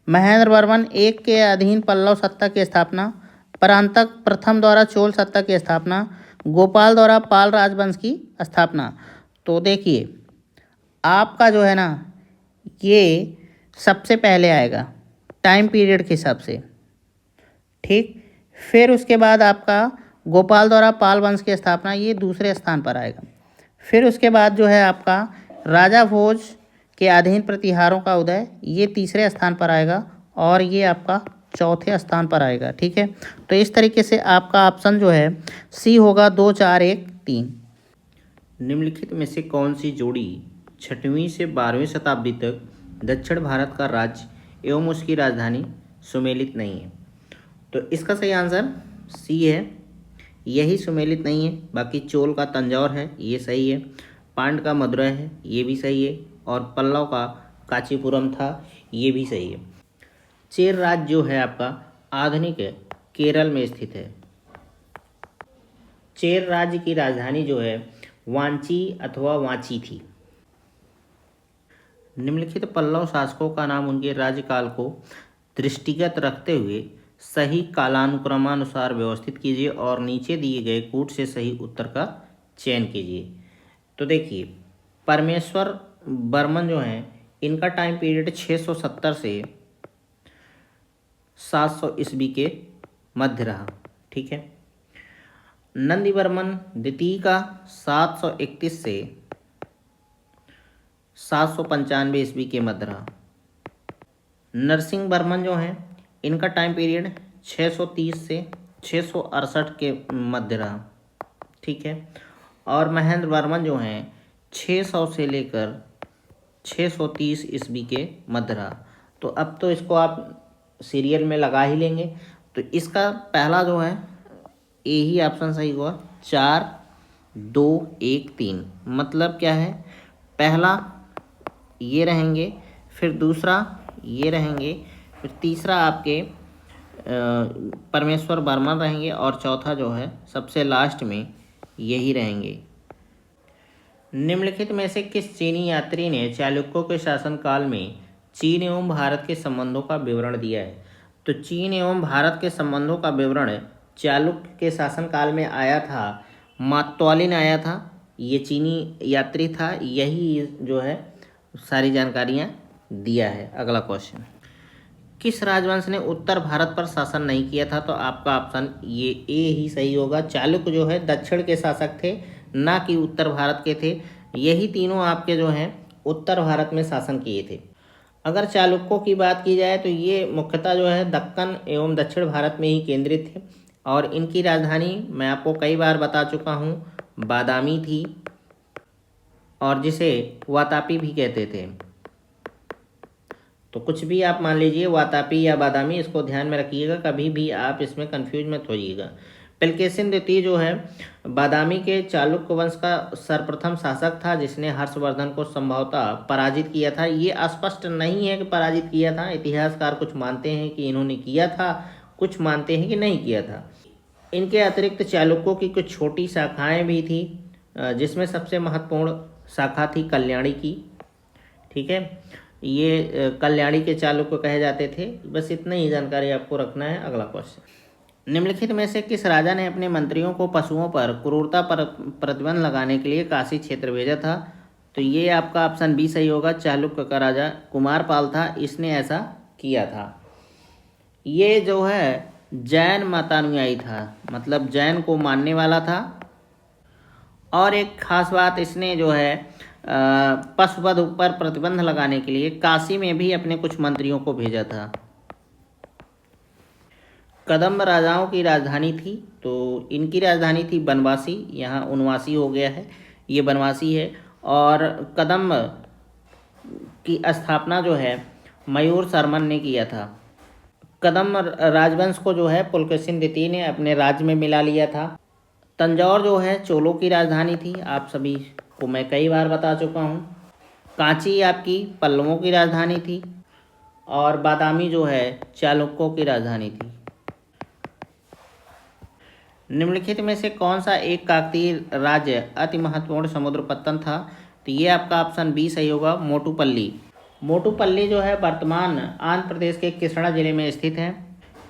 महेंद्र वर्मन 1 के अधीन पल्लव सत्ता की स्थापना, परांतक प्रथम द्वारा चोल सत्ता की स्थापना, गोपाल द्वारा पाल राजवंश की स्थापना। तो देखिए आपका जो है ना ये सबसे पहले आएगा टाइम पीरियड के हिसाब से, ठीक। फिर उसके बाद आपका गोपाल द्वारा पाल वंश की स्थापना, ये दूसरे स्थान पर आएगा। फिर उसके बाद जो है आपका राजा भोज के अधीन प्रतिहारों का उदय, ये तीसरे स्थान पर आएगा और ये आपका चौथे स्थान पर आएगा, ठीक है। तो इस तरीके से आपका ऑप्शन जो है सी होगा 2, 4, 1, 3। निम्नलिखित में से कौन सी जोड़ी 6वीं से 12वीं शताब्दी तक दक्षिण भारत का राज्य एवं उसकी राजधानी सुमेलित नहीं है? तो इसका सही आंसर सी है, यही सुमेलित नहीं है। बाकी चोल का तंजौर है, ये सही है। पांड का मदुरै है, ये भी सही है। और पल्लव का कांचीपुरम था, ये भी सही है। चेर राज्य जो है आपका आधुनिक केरल में स्थित है। चेर राज्य की राजधानी जो है वांची अथवा वांची थी। निम्नलिखित पल्लव शासकों का नाम उनके राज्यकाल को दृष्टिगत रखते हुए सही कालानुक्रमानुसार व्यवस्थित कीजिए और नीचे दिए गए कूट से सही उत्तर का चयन कीजिए। तो देखिए परमेश्वर वर्मन जो हैं इनका टाइम पीरियड 670 से 700 ईस्वी के मध्य रहा, ठीक है। नंदीवर्मन द्वितीय का 731 से 795 ईस्वी के मध्य रहा। नरसिंह वर्मन जो हैं इनका टाइम पीरियड 630 से 668 के मध्य रहा, ठीक है। और महेंद्र वर्मन जो हैं 600 से लेकर 630 ईस्वी के मध्य रहा। तो अब तो इसको आप सीरियल में लगा ही लेंगे। तो इसका पहला जो है यही ऑप्शन सही हुआ, 4, 2, 1, 3। मतलब क्या है, पहला ये रहेंगे, फिर दूसरा ये रहेंगे, फिर तीसरा आपके परमेश्वर वर्मन रहेंगे और चौथा जो है सबसे लास्ट में यही रहेंगे। निम्नलिखित में से किस चीनी यात्री ने चालुक्यों के शासनकाल में चीन एवं भारत के संबंधों का विवरण दिया है? तो चीन एवं भारत के संबंधों का विवरण चालुक्य के शासनकाल में आया था, मातवालिन आया था, ये चीनी यात्री था, यही जो है सारी जानकारियाँ दिया है। अगला क्वेश्चन, किस राजवंश ने उत्तर भारत पर शासन नहीं किया था? तो आपका ऑप्शन ये ए ही सही होगा। चालुक्य जो है दक्षिण के शासक थे, ना कि उत्तर भारत के थे। यही तीनों आपके जो हैं उत्तर भारत में शासन किए थे। अगर चालुक्यों की बात की जाए तो ये मुख्यतः जो है दक्कन एवं दक्षिण भारत में ही केंद्रित थे और इनकी राजधानी मैं आपको कई बार बता चुका हूँ, बादामी थी और जिसे वातापी भी कहते थे। तो कुछ भी आप मान लीजिए, वातापी या बादामी, इसको ध्यान में रखिएगा, कभी भी आप इसमें कंफ्यूज मत होइएगा। पुलकेशिन द्वितीय जो है बादामी के चालुक्य वंश का सर्वप्रथम शासक था जिसने हर्षवर्धन को संभवतः पराजित किया था। ये स्पष्ट नहीं है कि पराजित किया था, इतिहासकार कुछ मानते हैं कि इन्होंने किया था, कुछ मानते हैं कि नहीं किया था। इनके अतिरिक्त चालुक्यों की कुछ छोटी शाखाएं भी थी, जिसमें सबसे महत्वपूर्ण शाखा थी कल्याणी की, ठीक है। ये कल्याणी के चालुक्य कहे जाते थे। बस इतना ही जानकारी आपको रखना है। अगला क्वेश्चन, निम्नलिखित में से किस राजा ने अपने मंत्रियों को पशुओं पर क्रूरता पर प्रतिबंध लगाने के लिए काशी क्षेत्र भेजा था? तो ये आपका ऑप्शन बी सही होगा। चालुक्य का राजा कुमारपाल था, इसने ऐसा किया था। ये जो है जैन मतानुयायी था, मतलब जैन को मानने वाला था। और एक खास बात, इसने जो है पशुवध पर प्रतिबंध लगाने के लिए काशी में भी अपने कुछ मंत्रियों को भेजा था। कदम्ब राजाओं की राजधानी थी, तो इनकी राजधानी थी बनवासी, यहाँ उनवासी हो गया है, ये बनवासी है। और कदम्ब की स्थापना जो है मयूर शर्मन ने किया था। कदम्ब राजवंश को जो है पुलकेशिन द्वितीय ने अपने राज्य में मिला लिया था। तंजौर जो है चोलों की राजधानी थी, आप सभी को मैं कई बार बता चुका हूँ। कांची आपकी पल्लवों की राजधानी थी और बादामी जो है चालुक्यों की राजधानी थी। निम्नलिखित में से कौन सा एक काकतीय राज्य अति महत्वपूर्ण समुद्र पत्तन था? तो ये आपका ऑप्शन बी सही होगा, मोटुपल्ली। मोटुपल्ली जो है वर्तमान आंध्र प्रदेश के कृष्णा जिले में स्थित है।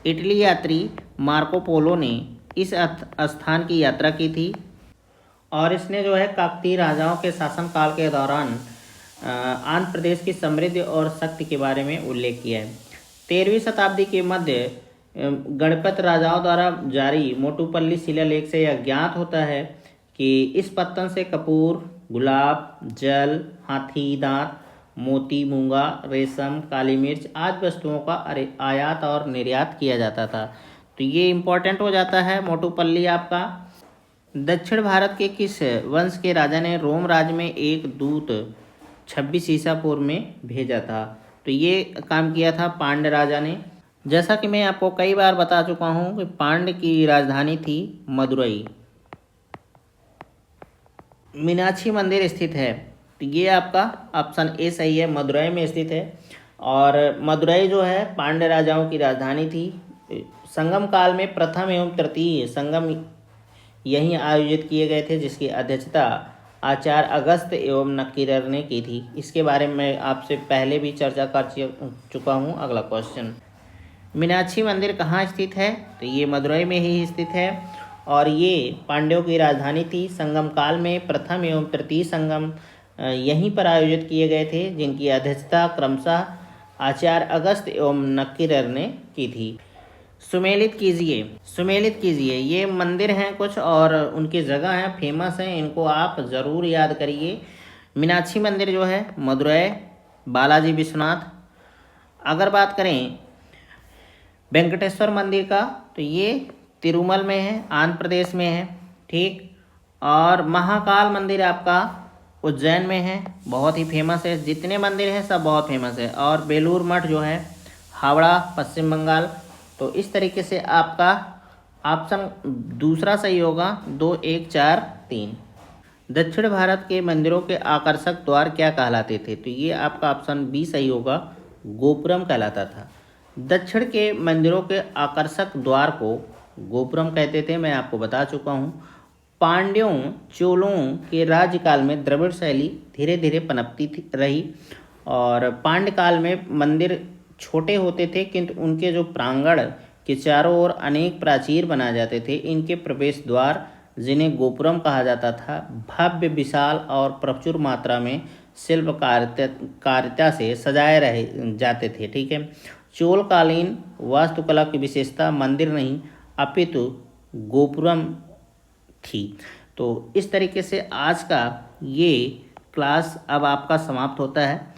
इटली यात्री मार्को पोलो ने इस स्थान की यात्रा की थी और इसने जो है काकतीय राजाओं के शासनकाल के दौरान आंध्र प्रदेश की समृद्धि और शक्ति के बारे में उल्लेख किया है। 13वीं शताब्दी के मध्य गणपत राजाओं द्वारा जारी मोटुपल्ली शिलालेख से यह ज्ञात होता है कि इस पत्तन से कपूर, गुलाब जल, हाथी दांत, मोती, मूंगा, रेशम, काली मिर्च आदि वस्तुओं का आयात और निर्यात किया जाता था। तो ये इम्पोर्टेंट हो जाता है मोटुपल्ली आपका। दक्षिण भारत के किस वंश के राजा ने रोम राज्य में एक दूत 26 ईसा पूर्व में भेजा था? तो ये काम किया था पांड्य राजा ने। जैसा कि मैं आपको कई बार बता चुका हूँ कि पांड्य की राजधानी थी मदुरई। मीनाक्षी मंदिर स्थित है, तो ये आपका ऑप्शन ए सही है, मदुरई में स्थित है। और मदुरई जो है पांड्य राजाओं की राजधानी थी। संगम काल में प्रथम एवं तृतीय संगम यहीं आयोजित किए गए थे, जिसकी अध्यक्षता आचार्य अगस्त एवं नक्कीरर ने की थी। इसके बारे में मैं आपसे पहले भी चर्चा कर चुका हूँ। अगला क्वेश्चन, मीनाक्षी मंदिर कहाँ स्थित है? तो ये मदुरई में ही स्थित है और ये पांड्यों की राजधानी थी। संगम काल में प्रथम एवं तृतीय संगम यहीं पर आयोजित किए गए थे, जिनकी अध्यक्षता क्रमशः आचार्य अगस्त एवं नक्कीरर ने की थी। सुमेलित कीजिए। ये मंदिर हैं कुछ और उनकी जगह हैं, फेमस हैं, इनको आप ज़रूर याद करिए। मीनाक्षी मंदिर जो है मदुरई, बालाजी विश्वनाथ। अगर बात करें वेंकटेश्वर मंदिर का, तो ये तिरुमल में है, आंध्र प्रदेश में है, ठीक। और महाकाल मंदिर आपका उज्जैन में है, बहुत ही फेमस है। जितने मंदिर हैं सब बहुत फेमस है। और बेलूर मठ जो है हावड़ा, पश्चिम बंगाल। तो इस तरीके से आपका ऑप्शन दूसरा सही होगा, 2, 1, 4, 3। दक्षिण भारत के मंदिरों के आकर्षक द्वार क्या कहलाते थे? तो ये आपका ऑप्शन बी सही होगा, गोपुरम कहलाता था। दक्षिण के मंदिरों के आकर्षक द्वार को गोपुरम कहते थे, मैं आपको बता चुका हूँ। पांड्यों चोलों के राज्यकाल में द्रविड़ शैली धीरे धीरे पनपती रही और पांड्य काल में मंदिर छोटे होते थे, किंतु उनके जो प्रांगण के चारों ओर अनेक प्राचीर बनाए जाते थे। इनके प्रवेश द्वार, जिन्हें गोपुरम कहा जाता था, भव्य, विशाल और प्रचुर मात्रा में शिल्प कारिता से सजाए रहे जाते थे, ठीक है। चोलकालीन वास्तुकला की विशेषता मंदिर नहीं अपितु गोपुरम थी। तो इस तरीके से आज का ये क्लास अब आपका समाप्त होता है।